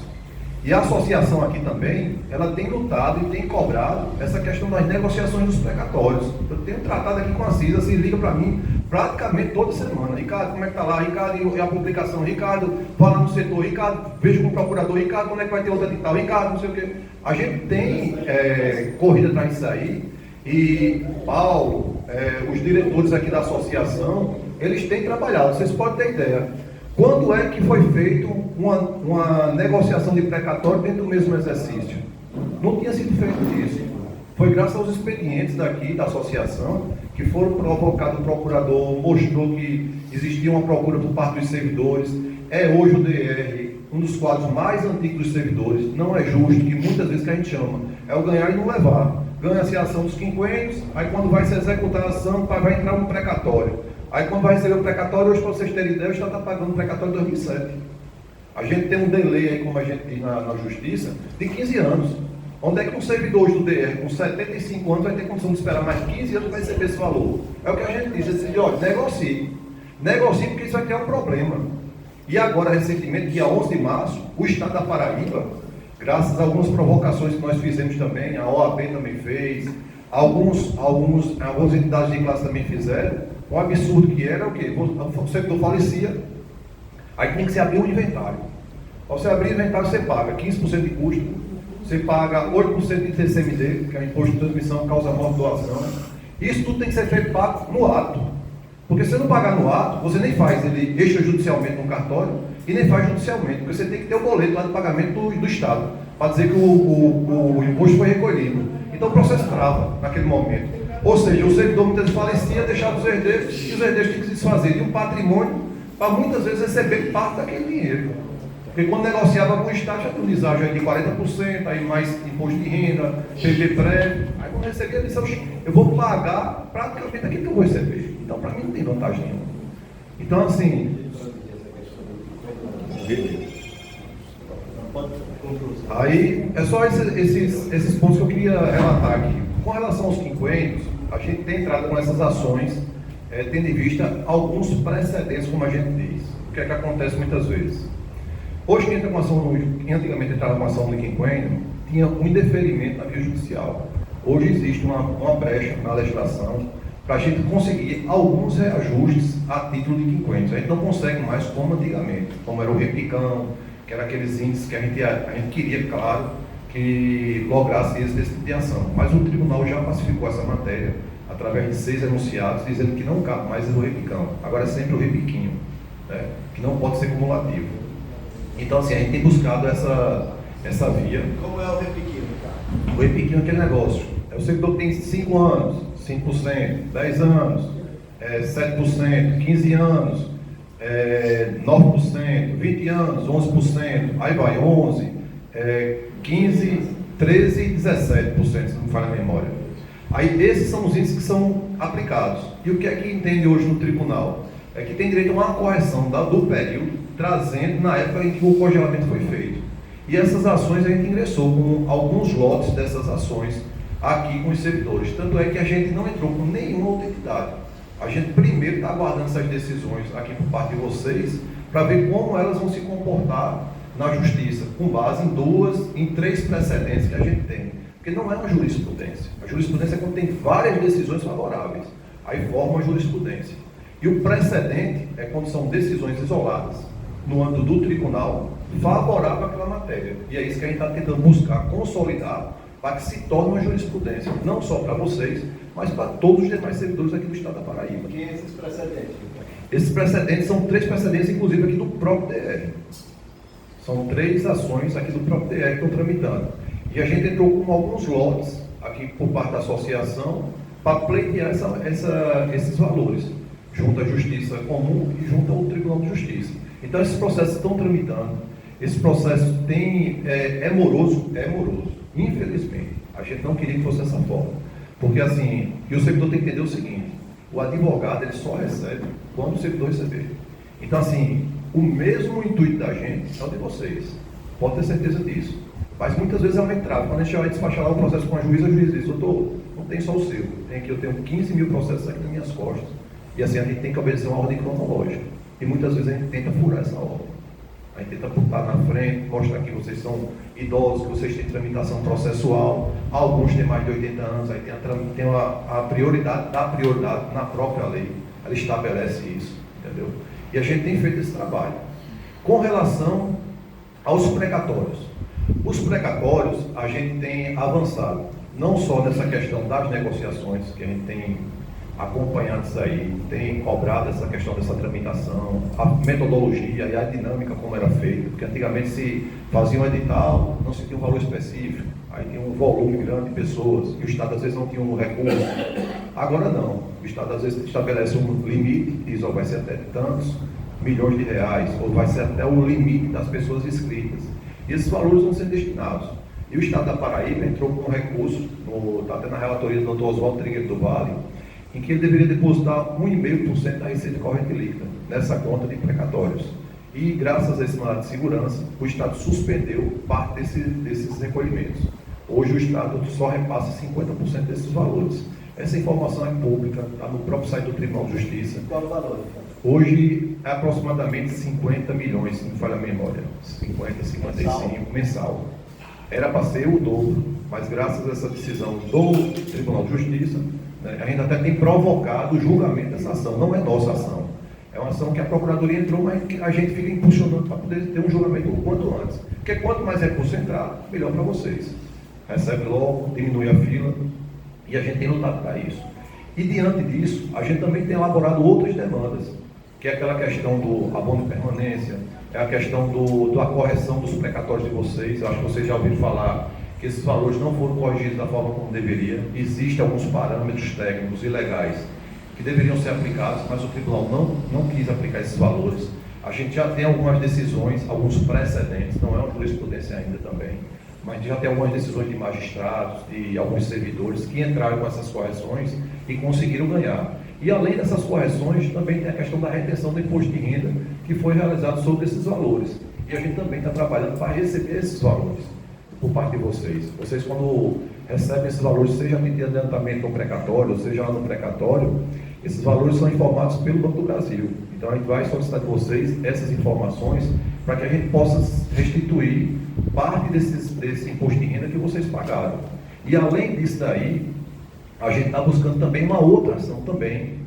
E a associação aqui também, ela tem lutado e tem cobrado essa questão das negociações dos precatórios. Eu tenho tratado aqui com a Cisa, se liga para mim praticamente toda semana. Ricardo, como é que está lá? Ricardo, e a publicação? Ricardo, fala no setor. Ricardo, vejo com o procurador. Ricardo, quando é que vai ter outra de tal? Ricardo, não sei o quê. A gente tem corrida atrás disso aí. E Paulo, os diretores aqui da associação, eles têm trabalhado. Vocês podem ter ideia. Quando é que foi feito uma negociação de precatório dentro do mesmo exercício? Não tinha sido feito isso. Foi graças aos expedientes daqui, da associação, que foram provocados. O procurador mostrou que existia uma procura por parte dos servidores. É hoje o DR um dos quadros mais antigos dos servidores. Não é justo, que muitas vezes que a gente chama, é o ganhar e não levar. Ganha-se a ação dos quinquênios, aí quando vai se executar a ação, vai entrar um precatório. Aí quando vai receber o precatório, hoje para vocês terem ideia, o Estado está pagando o precatório de 2007. A gente tem um delay aí, como a gente diz na Justiça, de 15 anos. Onde é que um servidor hoje do DR, com 75 anos, vai ter condição de esperar mais 15 anos para receber esse valor? É o que a gente diz, assim, olha, negocie. Negocie porque isso vai criar um problema. E agora, recentemente, dia 11 de março, o Estado da Paraíba, graças a algumas provocações que nós fizemos também, a OAB também fez, algumas entidades de classe também fizeram, um absurdo que era o quê? O servidor falecia, aí tinha que se abrir um inventário. Para você abrir o inventário, você paga 15% de custo, você paga 8% de TCMD, que é o Imposto de Transmissão, causa morte, doação. Isso tudo tem que ser feito pago no ato. Porque se você não pagar no ato, você nem faz ele extrajudicialmente no cartório e nem faz judicialmente, porque você tem que ter o boleto lá de pagamento do Estado, para dizer que o imposto foi recolhido. Então o processo trava naquele momento. Ou seja, o servidor muitas vezes falecia, deixava os herdeiros, e os herdeiros tinham que se desfazer de um patrimônio para muitas vezes receber parte daquele dinheiro. Porque quando negociava com o Estado, já tinha um deságio de 40%, aí mais imposto de renda, PV prévio. Aí quando recebia, ele disse, eu vou pagar praticamente aquilo que eu vou receber. Então, para mim, não tem vantagem nenhuma. Então, assim... Aí, é só esses pontos que eu queria relatar aqui. Com relação aos quinquênios, a gente tem entrado com essas ações, tendo em vista alguns precedentes, como a gente diz. O que é que acontece muitas vezes? Hoje, quem entra com ação, antigamente entrava com ação no quinquênio, tinha um indeferimento na via judicial. Hoje existe uma brecha na legislação para a gente conseguir alguns reajustes a título de quinquênios. A gente não consegue mais como antigamente, como era o repicão, que era aqueles índices que a gente queria, claro, que lograsse esse tipo de ação. Mas o tribunal já pacificou essa matéria através de 6 enunciados, dizendo que não cabe mais o repicão. Agora é sempre o repiquinho, né? Que não pode ser cumulativo. Então, assim, a gente tem buscado essa via. Como é o repiquinho, cara? O repiquinho é aquele negócio. O servidor tem 5 anos, 5%, 10 anos, 7%, 15 anos, 9%, 20 anos, 11%, aí vai 11%, 15%, 13% e 17%, se não me falha a memória. Aí esses são os índices que são aplicados. E o que é que entende hoje no tribunal? É que tem direito a uma correção do período, trazendo na época em que o congelamento foi feito. E essas ações a gente ingressou com alguns lotes dessas ações aqui com os servidores. Tanto é que a gente não entrou com nenhuma outra entidade. A gente primeiro está aguardando essas decisões aqui por parte de vocês, para ver como elas vão se comportar na justiça, com base em 3 precedentes que a gente tem. Porque não é uma jurisprudência. A jurisprudência é quando tem várias decisões favoráveis. Aí forma uma jurisprudência. E o precedente é quando são decisões isoladas, no âmbito do tribunal, favorável àquela matéria. E é isso que a gente está tentando buscar consolidar, para que se torne uma jurisprudência, não só para vocês, mas para todos os demais servidores aqui do Estado da Paraíba. Quem é esses precedentes? Esses precedentes são 3 precedentes, inclusive aqui do próprio DR. São 3 ações aqui do próprio DR que estão tramitando. E a gente entrou com alguns lotes aqui por parte da associação para pleitear esses valores, junto à Justiça Comum e junto ao Tribunal de Justiça. Então esses processos estão tramitando. Esse processo é moroso, infelizmente. A gente não queria que fosse dessa forma. Porque assim, e o servidor tem que entender o seguinte: o advogado ele só recebe quando o servidor receber. Então assim, o mesmo intuito da gente é o de vocês. Pode ter certeza disso. Mas muitas vezes é uma entrada. Quando a gente vai despachar lá o processo com a juíza diz: doutor, não tem só o seu. Eu tenho 15 mil processos aqui nas minhas costas. E assim, a gente tem que obedecer uma ordem cronológica. E muitas vezes a gente tenta furar essa ordem. A gente tenta botar na frente, mostrar que vocês são idosos, que vocês têm tramitação processual, alguns têm mais de 80 anos, aí tem a prioridade na própria lei. Ela estabelece isso, entendeu? E a gente tem feito esse trabalho. Com relação aos precatórios. Os precatórios, a gente tem avançado, não só nessa questão das negociações, que a gente tem acompanhado isso aí, tem cobrado essa questão dessa tramitação, a metodologia e a dinâmica como era feita, porque antigamente se fazia um edital, não se tinha um valor específico, aí tinha um volume grande de pessoas, e o Estado às vezes não tinha um recurso. Agora não, o Estado às vezes estabelece um limite, diz, vai ser até tantos milhões de reais, ou vai ser até o limite das pessoas inscritas. E esses valores vão ser destinados. E o Estado da Paraíba entrou com um recurso, está até na relatoria do Dr. Oswaldo Trigueiro do Vale, em que ele deveria depositar 1,5% da receita corrente líquida nessa conta de precatórios. E graças a esse mandado de segurança, o Estado suspendeu parte desses recolhimentos. Hoje o Estado só repassa 50% desses valores. Essa informação é pública, está no próprio site do Tribunal de Justiça. Qual o valor? Hoje é aproximadamente 50 milhões, se não me falha a memória. 50, 55 mensal. Era para ser o dobro, mas graças a essa decisão do Tribunal de Justiça, né, a gente até tem provocado o julgamento dessa ação. Não é nossa ação. É uma ação que a Procuradoria entrou, mas a gente fica impulsionando para poder ter um julgamento o quanto antes. Porque quanto mais recurso entrar, melhor para vocês. Recebe logo, diminui a fila, e a gente tem lutado para isso. E diante disso, a gente também tem elaborado outras demandas, que é aquela questão do abono de permanência, é a questão da correção dos precatórios de vocês. Eu acho que vocês já ouviram falar que esses valores não foram corrigidos da forma como deveria. Existem alguns parâmetros técnicos e legais que deveriam ser aplicados, mas o tribunal não quis aplicar esses valores. A gente já tem algumas decisões, alguns precedentes, não é uma jurisprudência ainda também, mas já tem algumas decisões de magistrados, de alguns servidores que entraram com essas correções e conseguiram ganhar. E além dessas correções, também tem a questão da retenção do imposto de renda, que foi realizado sobre esses valores. E a gente também está trabalhando para receber esses valores por parte de vocês. Vocês, quando recebem esses valores, seja de adiantamento ou precatório, seja lá no precatório, esses valores são informados pelo Banco do Brasil. Então a gente vai solicitar de vocês essas informações para que a gente possa restituir parte desse imposto de renda que vocês pagaram. E além disso daí, a gente está buscando também uma outra ação também,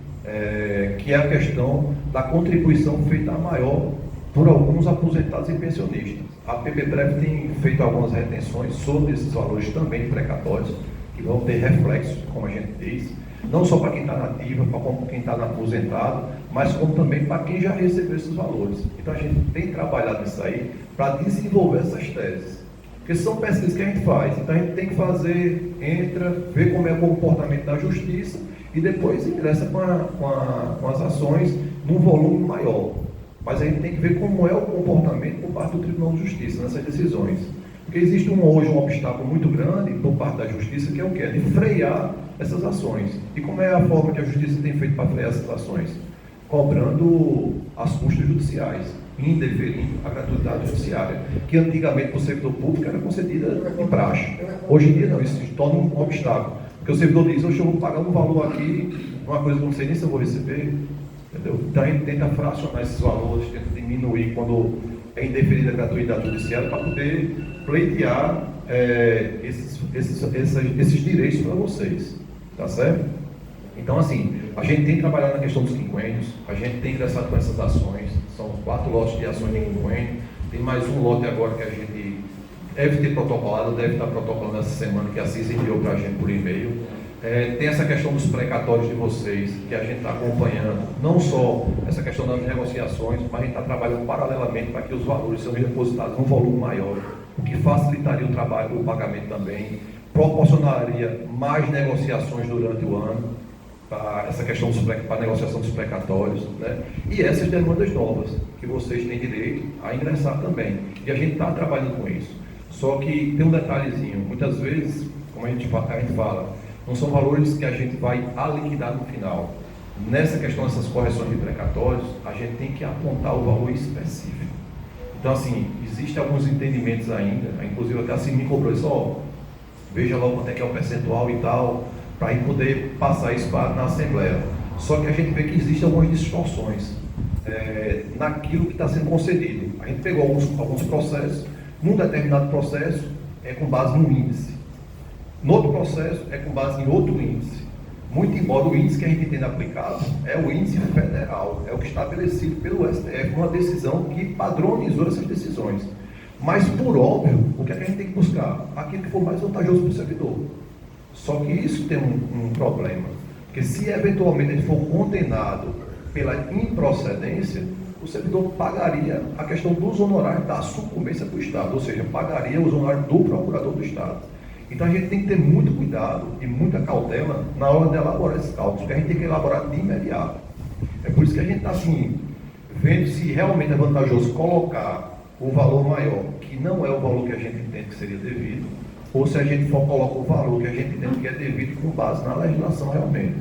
que é a questão da contribuição feita maior por alguns aposentados e pensionistas. A PPPrev tem feito algumas retenções sobre esses valores também precatórios, que vão ter reflexos, como a gente diz, não só para quem está na ativa, para quem está na aposentado, mas como também para quem já recebeu esses valores. Então a gente tem trabalhado nisso aí para desenvolver essas teses. Porque são pesquisas que a gente faz, então a gente tem que fazer, entra, ver como é o comportamento da justiça e depois ingressa com as ações num volume maior. Mas a gente tem que ver como é o comportamento por parte do Tribunal de Justiça nessas decisões. Porque existe hoje um obstáculo muito grande por parte da Justiça, que é o quê? De frear essas ações. E como é a forma que a Justiça tem feito para frear essas ações? Cobrando as custas judiciais, indeferindo a gratuidade judiciária, que antigamente para o servidor público era concedida de praxe. Hoje em dia não, isso se torna um obstáculo. Porque o servidor diz, eu vou pagar um valor aqui, uma coisa que eu não sei nem se eu vou receber. Entendeu? Então a gente tenta fracionar esses valores, tenta diminuir quando é indeferida a gratuidade judiciária para poder pleitear esses direitos para vocês. Tá certo? Então, assim, a gente tem trabalhado na questão dos quinquênios, a gente tem ingressado com essas ações, são 4 lotes de ações de quinquênio, tem mais um lote agora que a gente deve ter protocolado, deve estar protocolando essa semana, que a CIS enviou para a gente por e-mail. Tem essa questão dos precatórios de vocês, que a gente está acompanhando, não só essa questão das negociações, mas a gente está trabalhando paralelamente para que os valores sejam depositados num volume maior, o que facilitaria o trabalho, o pagamento também, proporcionaria mais negociações durante o ano, para essa questão para a negociação dos precatórios, né? E essas demandas novas, que vocês têm direito a ingressar também. E a gente está trabalhando com isso. Só que tem um detalhezinho, muitas vezes, como a gente fala, não são valores que a gente vai liquidar no final. Nessa questão dessas correções de precatórios, a gente tem que apontar o valor específico. Então, assim, existem alguns entendimentos ainda, inclusive até assim me cobrou isso, ó, veja lá quanto é que é o percentual e tal, para a gente poder passar isso na Assembleia. Só que a gente vê que existem algumas distorções naquilo que está sendo concedido. A gente pegou alguns processos, num determinado processo é com base num índice, no outro processo é com base em outro índice. Muito embora o índice que a gente entenda aplicado é o índice federal, é o que está estabelecido pelo STF, uma decisão que padronizou essas decisões. Mas, por óbvio, o que a gente tem que buscar? Aquilo que for mais vantajoso para o servidor. Só que isso tem um problema, porque se eventualmente ele for condenado pela improcedência, o servidor pagaria a questão dos honorários da sucumbência do Estado, ou seja, pagaria os honorários do procurador do Estado. Então a gente tem que ter muito cuidado e muita cautela na hora de elaborar esses cálculos, porque a gente tem que elaborar de imediato. É por isso que a gente está assim, vendo se realmente é vantajoso colocar o valor maior, que não é o valor que a gente entende que seria devido, ou se a gente for colocar o valor que a gente entende que é devido com base na legislação realmente.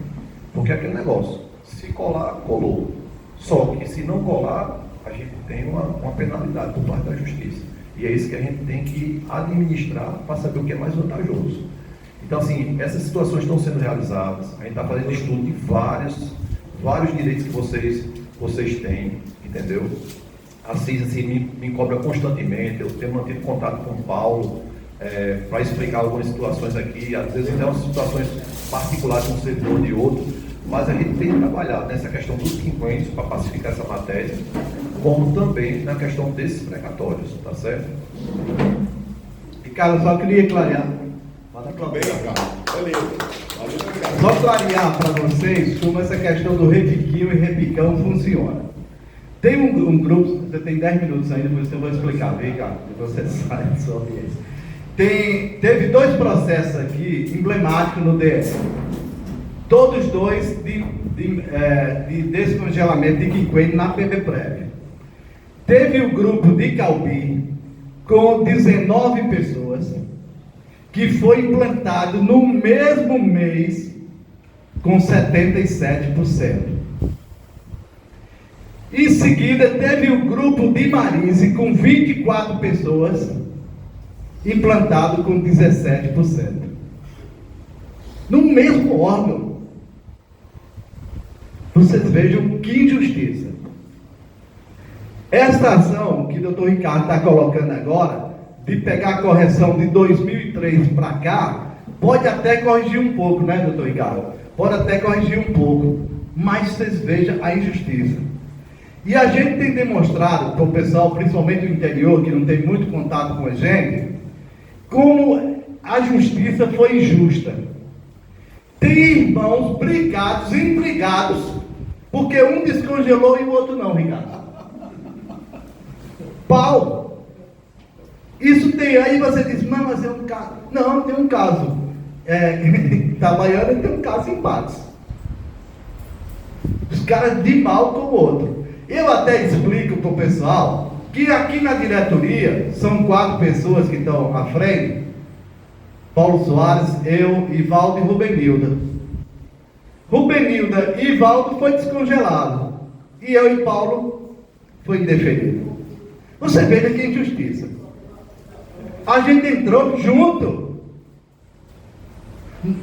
Porque é aquele negócio, se colar, colou. Só que se não colar, a gente tem uma penalidade por parte da Justiça. E é isso que a gente tem que administrar para saber o que é mais vantajoso. Então, assim, essas situações estão sendo realizadas, a gente está fazendo estudo de vários direitos que vocês têm, entendeu? A CIS assim, me cobra constantemente, eu tenho mantido contato com o Paulo, para explicar algumas situações aqui, às vezes até umas situações particulares de um servidor de outro, mas a gente tem trabalhado nessa questão dos quinquênios para pacificar essa matéria, como também na questão desses precatórios, tá certo? Ricardo, só queria clarear. Bem, cara. Beleza. Só clarear para vocês como essa questão do repiquinho e repicão funciona. Tem um grupo, você tem 10 minutos ainda, depois eu vou explicar, vem cá, você sabe sobre isso. Teve 2 processos aqui emblemáticos no DR. Todos 2 de descongelamento de quinquênio na PBPrev. Teve o grupo de Calbi com 19 pessoas que foi implantado no mesmo mês com 77%. Em seguida, teve o grupo de Marise com 24 pessoas implantado com 17%. No mesmo órgão. Vocês vejam que injustiça. Esta ação que o Dr. Ricardo está colocando agora, de pegar a correção de 2003 para cá, pode até corrigir um pouco, né, Dr. Ricardo? Pode até corrigir um pouco, mas vocês vejam a injustiça. E a gente tem demonstrado para o pessoal, principalmente do interior, que não tem muito contato com a gente, como a justiça foi injusta. Tem irmãos brigados, imbrigados, porque um descongelou e o outro não, Ricardo. Pau. Isso tem, aí você diz, mas é um caso. Não, tem um caso. Itabaiana tem um caso em Patos. Os caras de mal com o outro. Eu até explico para o pessoal que aqui na diretoria são 4 pessoas que estão à frente: Paulo Soares, eu, Ivaldo e Rubenilda. Rubenilda e Ivaldo foi descongelado. E eu e Paulo foi indeferido. Você veja que injustiça. A gente entrou junto.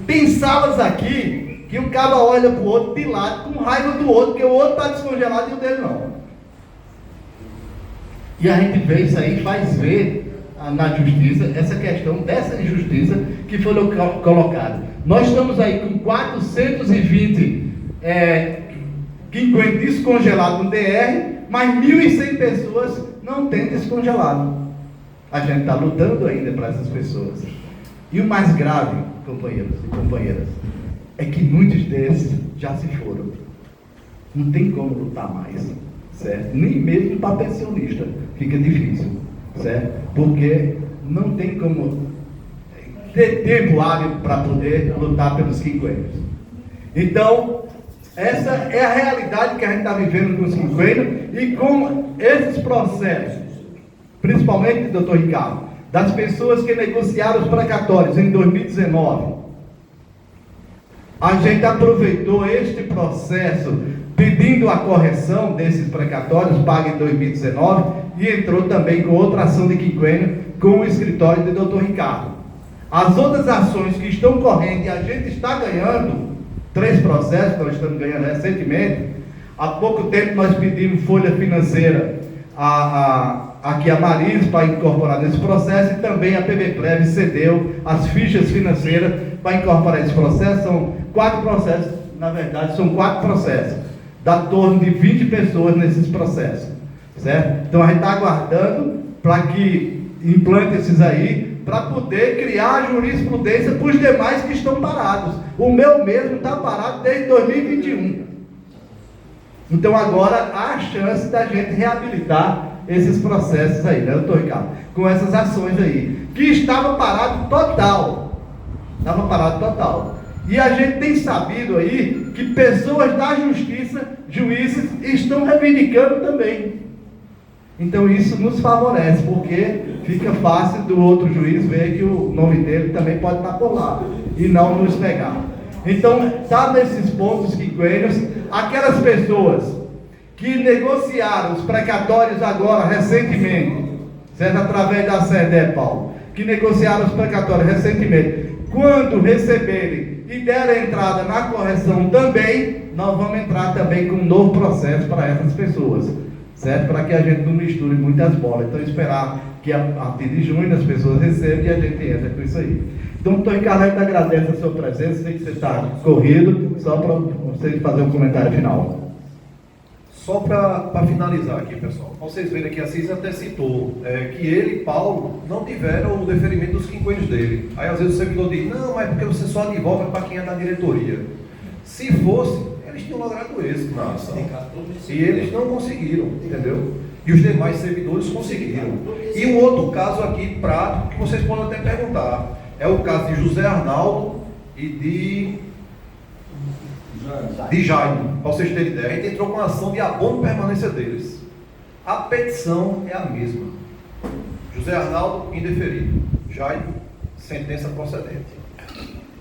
Tem salas aqui que o cara olha para o outro de lado com raiva do outro, porque o outro está descongelado e o dele não. E a gente vê isso aí, faz ver na justiça essa questão dessa injustiça que foi colocada. Nós estamos aí com 420 quinquênios descongelados no DR, mas 1.100 pessoas não têm descongelado. A gente está lutando ainda para essas pessoas. E o mais grave, companheiros e companheiras, é que muitos desses já se foram. Não tem como lutar mais, certo? Nem mesmo para pensionista fica difícil, certo? Porque não tem como ter tempo hábil para poder lutar pelos quinquênios. Então, essa é a realidade que a gente está vivendo com os quinquênios e com esses processos, principalmente, doutor Ricardo, das pessoas que negociaram os precatórios em 2019. A gente aproveitou este processo pedindo a correção desses precatórios pagos em 2019 e entrou também com outra ação de quinquênio com o escritório do doutor Ricardo. As outras ações que estão correndo e a gente está ganhando, 3 processos nós estamos ganhando recentemente. Há pouco tempo nós pedimos folha financeira aqui a Maris para incorporar nesse processo, e também a PBPrev cedeu as fichas financeiras para incorporar esse processo. São 4 processos, na verdade são 4 processos, dá torno de 20 pessoas nesses processos, certo? Então a gente está aguardando para que implante esses aí, para poder criar a jurisprudência para os demais que estão parados. O meu mesmo está parado desde 2021. Então agora há a chance da gente reabilitar esses processos aí, né, doutor Ricardo? Com essas ações aí, que estava parado total. Estava parado total. E a gente tem sabido aí que pessoas da justiça, juízes, estão reivindicando também. Então isso nos favorece, porque fica fácil do outro juiz ver que o nome dele também pode estar por lá e não nos pegar. Então, está nesses pontos quinquênios, aquelas pessoas que negociaram os precatórios agora, recentemente, certo? Através da SEDE, Paulo, que negociaram os precatórios recentemente, quando receberem e derem entrada na correção também, nós vamos entrar também com um novo processo para essas pessoas, certo? Para que a gente não misture muitas bolas. Então, esperar que a partir de junho as pessoas recebam e a gente entra com isso aí. Então, doutor Ricardo, a gente agradece a sua presença, sei que você está corrido, só para você fazer um comentário final. Só para finalizar aqui, pessoal, vocês verem que a CIS até citou que ele e Paulo não tiveram o deferimento dos quinquênios dele. Aí às vezes o servidor diz, não, mas é porque você só advoga para quem é da diretoria. Se fosse, eles tinham logrado êxito na ação. E eles não conseguiram, entendeu? E os demais servidores conseguiram. E um outro caso aqui prático, que vocês podem até perguntar, é o caso de José Arnaldo e de Jaime. Para vocês terem ideia, a gente entrou com a ação de abono permanência deles. A petição é a mesma. José Arnaldo, indeferido. Jaime, sentença procedente.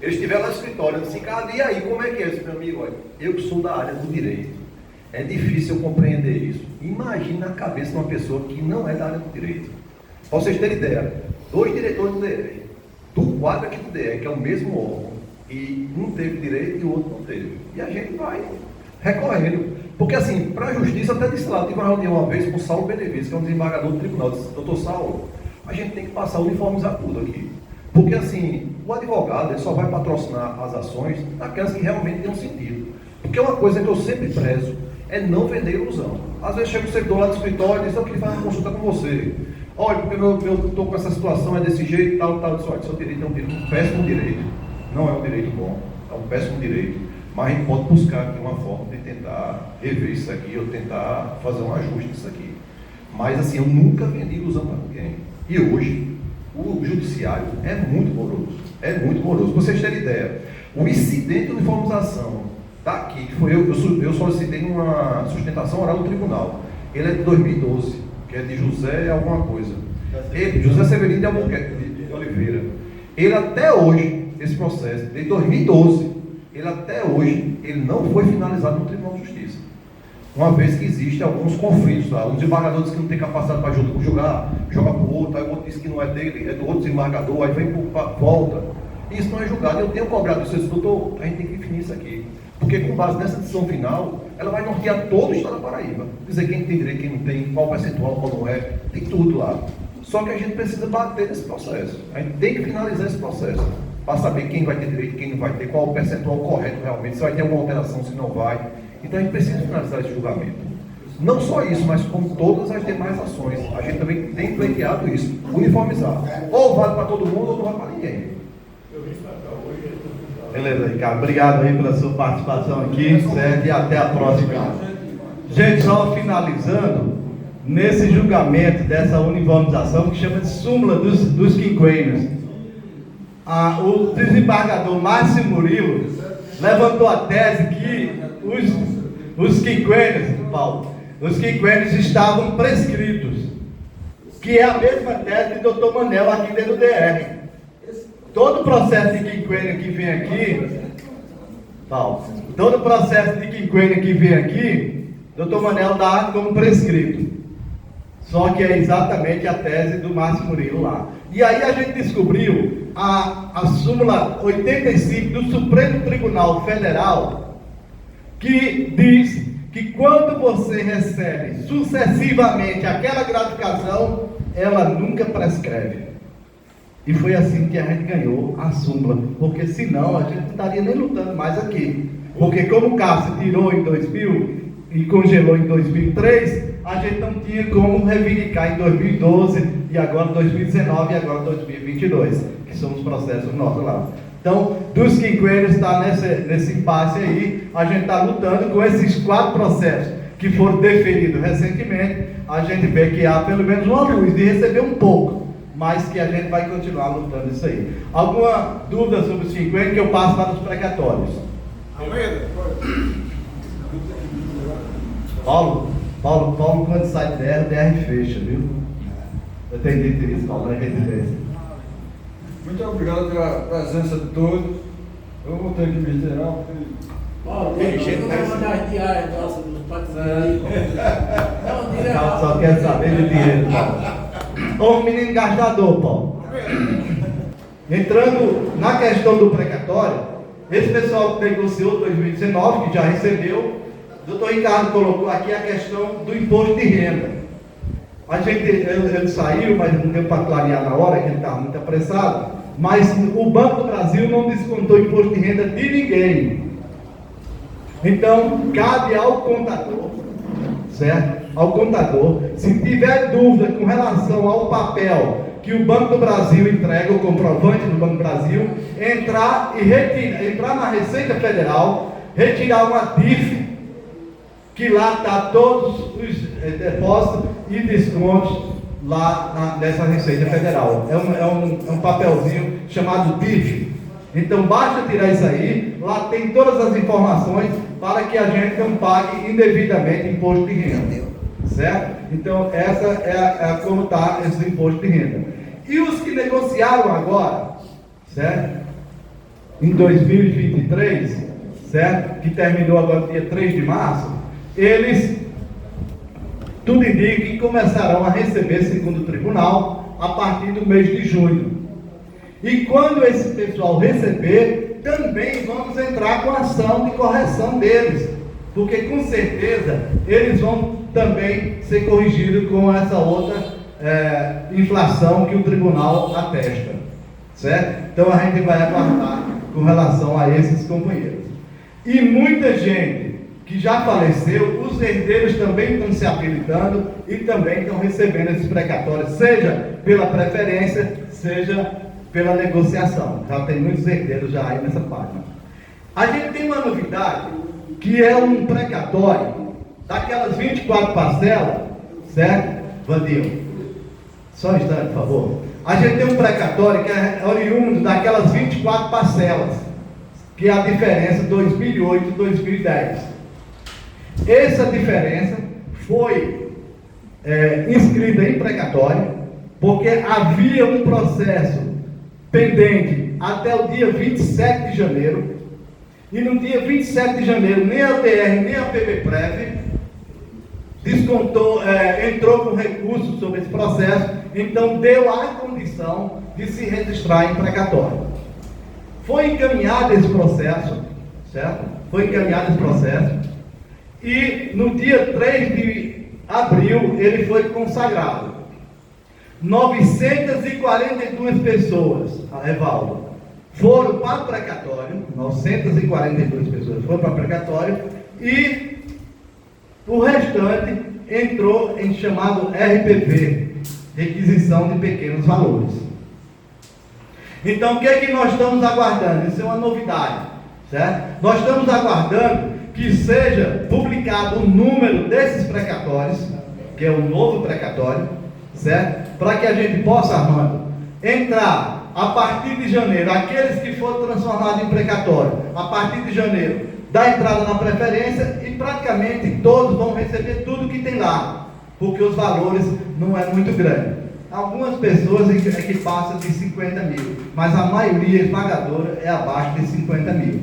Eles estiveram lá no escritório, eu disse, cara, e aí, como é que é isso, meu amigo? Olha, eu que sou da área do direito, é difícil eu compreender isso. Imagina a cabeça de uma pessoa que não é da área do direito. Para vocês terem ideia, 2 diretores do DR, do quadro aqui do DR, que é o mesmo órgão, e um teve direito e o outro não teve. E a gente vai recorrendo. Porque assim, para a justiça, até disse lá, tive uma reunião uma vez com o Saulo Benevides, que é um desembargador do tribunal, disse, doutor Saulo, a gente tem que passar uniformizar tudo aqui. Porque assim, o advogado ele só vai patrocinar as ações daquelas que realmente têm um sentido. Porque uma coisa que eu sempre prezo é não vender ilusão. Às vezes chega o servidor lá do escritório e diz, eu queria fazer uma consulta com você. Olha, porque eu estou com essa situação, é desse jeito, tal. Diz, olha, seu direito é um péssimo direito. Não é um direito bom, é um péssimo direito. Mas a gente pode buscar aqui uma forma de tentar rever isso aqui, ou tentar fazer um ajuste nisso aqui. Mas assim, eu nunca vendi ilusão para ninguém. E hoje, o judiciário é muito moroso. É muito moroso. Para vocês terem ideia, o incidente de uniformização está aqui, que foi eu solicitei uma sustentação oral no tribunal. Ele é de 2012, que é de José alguma coisa. José Severino de Albuquerque de Oliveira. Ele até hoje, esse processo, de 2012, ele até hoje, ele não foi finalizado no Tribunal de Justiça. Uma vez que existem alguns conflitos, tá? Um desembargador diz que não tem capacidade para jogar para o outro, aí o outro diz que não é dele, é do outro desembargador, aí vem para volta. Isso não é julgado. Eu tenho cobrado do seu doutor, a gente tem que definir isso aqui. Porque com base nessa decisão final, ela vai nortear todo o estado da Paraíba. Dizer quem tem direito, quem não tem, qual percentual, qual não é, tem tudo lá. Só que a gente precisa bater nesse processo. A gente tem que finalizar esse processo. Para saber quem vai ter direito, quem não vai ter, qual o percentual correto realmente, se vai ter alguma alteração, se não vai. Então a gente precisa finalizar esse julgamento. Não só isso, mas como todas as demais ações. A gente também tem pleiteado isso, uniformizar. Ou vale para todo mundo, ou não vale para ninguém. Beleza, Ricardo. Obrigado aí pela sua participação aqui, certo? E até a próxima. Gente, só finalizando, nesse julgamento dessa uniformização, que chama de súmula dos quinquênios, o desembargador Márcio Murilo levantou a tese que os quinquênios, Paulo, os quinquênios estavam prescritos, que é a mesma tese do Dr. Manel aqui dentro do DR. Todo processo de quinquênio que vem aqui, Paulo, todo processo de quinquênio que vem aqui, Dr. Manel dá como prescrito. Só que é exatamente a tese do Márcio Murilo lá. E aí a gente descobriu a súmula 85 do Supremo Tribunal Federal, que diz que quando você recebe sucessivamente aquela gratificação, ela nunca prescreve. E foi assim que a gente ganhou a súmula, porque senão a gente não estaria nem lutando mais aqui. Porque como o Cássio tirou em 2000 e congelou em 2003, a gente não tinha como reivindicar em 2012, e agora 2019 e agora 2022, que são os processos nossos lá. Então, dos quinquênios está nesse impasse aí, a gente está lutando com esses 4 processos que foram deferidos recentemente. A gente vê que há pelo menos uma luz de receber um pouco, mas que a gente vai continuar lutando isso aí. Alguma dúvida sobre os quinquênios que eu passo para os precatórios? Paulo, quando sai do DR, o DR fecha, viu? Eu tenho dito isso, Paulo, na residência. Muito obrigado pela presença de todos. Eu vou ter que me retirar, porque... Paulo, eu vou mandar as diárias nossas dos patrocínios. Só quer saber de dinheiro, Paulo. Ô menino gastador, Paulo. Entrando na questão do precatório, esse pessoal que negociou 2019, que já recebeu, o doutor Ricardo colocou aqui a questão do imposto de renda. Ele saiu, mas não deu para clarear na hora, que ele estava muito apressado, mas o Banco do Brasil não descontou imposto de renda de ninguém. Então, cabe ao contador, certo? Ao contador, se tiver dúvida com relação ao papel que o Banco do Brasil entrega, o comprovante do Banco do Brasil, entrar na Receita Federal, retirar uma DIF, que lá está todos os depósitos e descontos lá nessa Receita Federal. É um papelzinho chamado DIF. Então basta tirar isso aí, lá tem todas as informações para que a gente não pague indevidamente imposto de renda. Certo? Então essa é como está esse imposto de renda. E os que negociaram agora, certo? Em 2023, certo? Que terminou agora dia 3 de março, eles, tudo indica que começarão a receber segundo o tribunal a partir do mês de junho. E quando esse pessoal receber, também vamos entrar com a ação de correção deles, porque com certeza eles vão também ser corrigidos com essa outra inflação que o tribunal atesta, certo? Então a gente vai aguardar com relação a esses companheiros. E muita gente que já faleceu, os herdeiros também estão se habilitando e também estão recebendo esses precatórios, seja pela preferência, seja pela negociação. Já tem muitos herdeiros já aí nessa página. A gente tem uma novidade, que é um precatório daquelas 24 parcelas, certo? Vandinho, só um instante, por favor. A gente tem um precatório que é oriundo daquelas 24 parcelas, que é a diferença 2008 e 2010. Essa diferença foi inscrita em precatório, porque havia um processo pendente até o dia 27 de janeiro, E no dia 27 de janeiro, nem a DR, nem a PBPrev entrou com recurso sobre esse processo, então deu a condição de se registrar em precatório. Foi encaminhado esse processo, certo? Foi encaminhado esse processo, e no dia 3 de abril ele foi consagrado. 942 pessoas, Evaldo, foram para o precatório, 942 pessoas foram para o precatório, e o restante entrou em chamado RPV, requisição de pequenos valores. Então, o que é que nós estamos aguardando? Isso é uma novidade, certo? Nós estamos aguardando que seja publicado o número desses precatórios, que é o novo precatório, certo? Para que a gente possa, Armando, entrar a partir de janeiro, aqueles que foram transformados em precatório, a partir de janeiro, dá entrada na preferência e praticamente todos vão receber tudo que tem lá, porque os valores não é muito grande. Algumas pessoas é que passam de 50 mil, mas a maioria esmagadora é abaixo de 50 mil.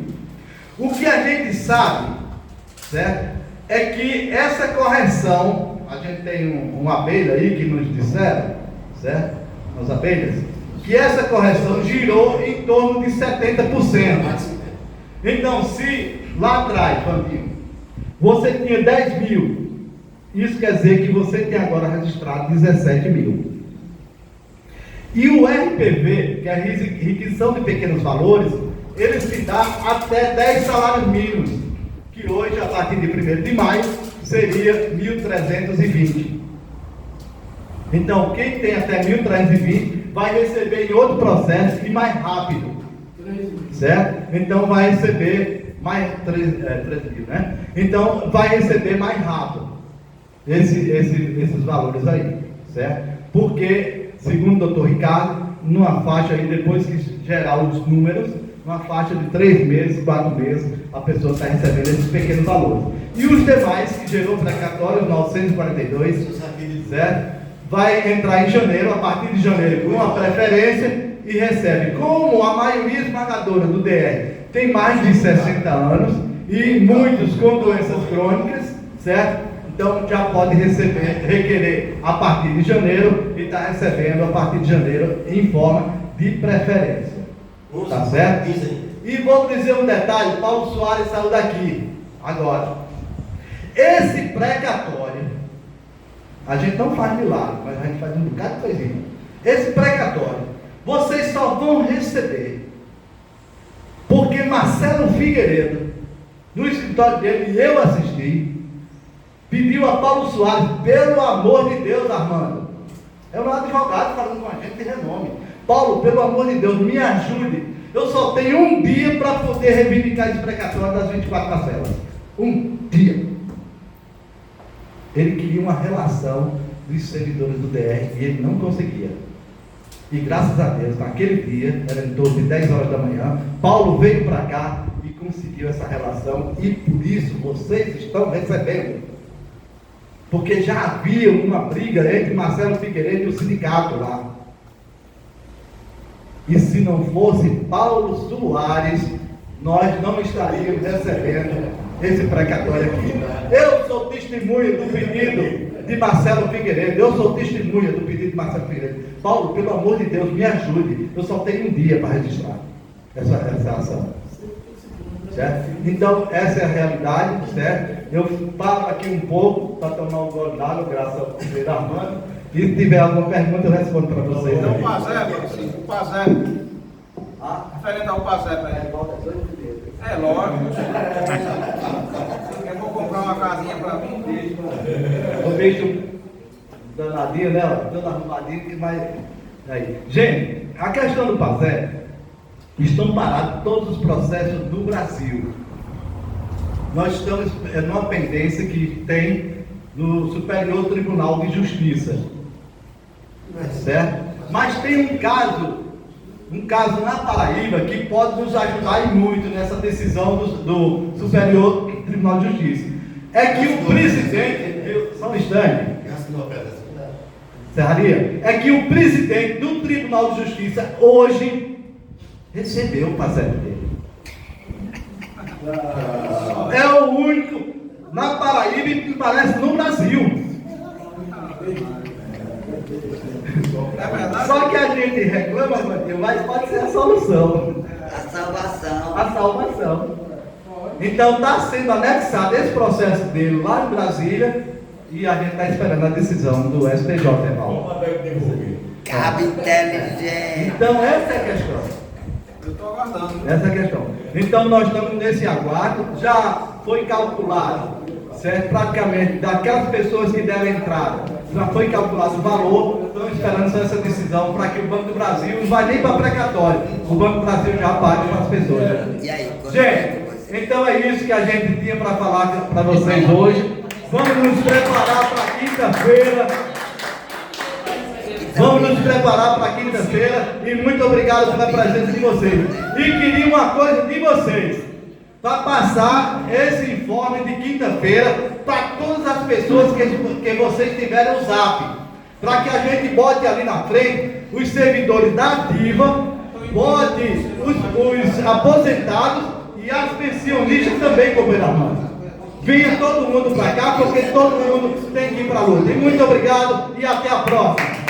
O que a gente sabe, certo, é que essa correção, a gente tem uma abelha aí que nos disseram, certo, as abelhas, que essa correção girou em torno de 70%. Então, se lá atrás, Fabinho, você tinha 10 mil, isso quer dizer que você tem agora registrado 17 mil. E o RPV, que é a requisição de pequenos valores, ele se dá até 10 salários mínimos, que hoje, a partir de 1º de maio, seria 1.320. Então, quem tem até 1.320 vai receber em outro processo e mais rápido, certo? Então, vai receber mais 3 mil, né? Então, vai receber mais rápido esses valores aí, certo? Porque, segundo o doutor Ricardo, numa faixa aí, depois que gerar os números, numa faixa de 3 meses, 4 meses, a pessoa está recebendo esses pequenos valores. E os demais, que gerou precatório, 942, certo? Vai entrar em janeiro, a partir de janeiro, com a preferência, e recebe. Como a maioria esmagadora do DR tem mais de 60 anos, e muitos com doenças crônicas, certo? Então já pode requerer a partir de janeiro, e está recebendo a partir de janeiro em forma de preferência. Tá certo? E vou dizer um detalhe, Paulo Soares saiu daqui, agora. Esse precatório, a gente não faz milagre, mas a gente faz um bocado de coisinha. Esse precatório, vocês só vão receber, porque Marcelo Figueiredo, no escritório dele, e eu assisti, pediu a Paulo Soares, pelo amor de Deus, Armando, é um advogado falando com a gente de renome, Paulo, pelo amor de Deus, me ajude, eu só tenho um dia para poder reivindicar esse precatório das 24 parcelas, um dia. Ele queria uma relação dos servidores do DR e ele não conseguia. E graças a Deus, naquele dia, era em torno de 10 horas da manhã, Paulo veio para cá e conseguiu essa relação, e por isso vocês estão recebendo. Porque já havia uma briga entre Marcelo Figueiredo e o sindicato lá. E se não fosse Paulo Soares, nós não estaríamos recebendo esse precatório aqui. Eu sou testemunha do pedido de Marcelo Figueiredo. Eu sou testemunha do pedido de Marcelo Figueiredo. Paulo, pelo amor de Deus, me ajude. Eu só tenho um dia para registrar essa ação. Certo? Então, essa é a realidade, certo? Eu paro aqui um pouco para tomar um gole d'água, graças ao conselheiro Armando. E se tiver alguma pergunta, eu respondo para vocês. Então, o PASEP, referente ao PASEP, é lógico. Eu vou comprar uma casinha para mim, deixa. O bicho danadinho, né? Todo arrumadinho que vai. Aí. Gente, a questão do PASEP, estão parados todos os processos do Brasil. Nós estamos numa pendência que tem no Superior Tribunal de Justiça. Certo? Mas tem um caso na Paraíba que pode nos ajudar e muito nessa decisão do Superior Tribunal de Justiça. É que o presidente, só um instante, Serraria, é que o presidente do Tribunal de Justiça hoje recebeu o PASEP dele. É o único na Paraíba e me parece no Brasil. É verdade? Só que a gente reclama, mas pode ser a solução. A salvação. A salvação. Então está sendo anexado esse processo dele lá em Brasília e a gente está esperando a decisão do STJ, irmão. Vamos mandar ele devolver. Cabe inteligente. Então essa é a questão. Eu estou aguardando. Essa é a questão. Então nós estamos nesse aguardo, já foi calculado, certo? Praticamente daquelas pessoas que deram entrada, já foi calculado o valor, estamos esperando só essa decisão para que o Banco do Brasil não vai nem para precatório, o Banco do Brasil já pague para as pessoas. E aí? Gente, então é isso que a gente tinha para falar para vocês hoje. Vamos nos preparar para quinta-feira. Vamos nos preparar para quinta-feira e muito obrigado pela presença de vocês. E queria uma coisa de vocês, para passar esse informe de quinta-feira para todas as pessoas que vocês tiverem o zap, para que a gente bote ali na frente os servidores da ativa, bote os aposentados e as pensionistas também, companheiro Armando. Venha todo mundo para cá, porque todo mundo tem que ir para a luta. E muito obrigado e até a próxima.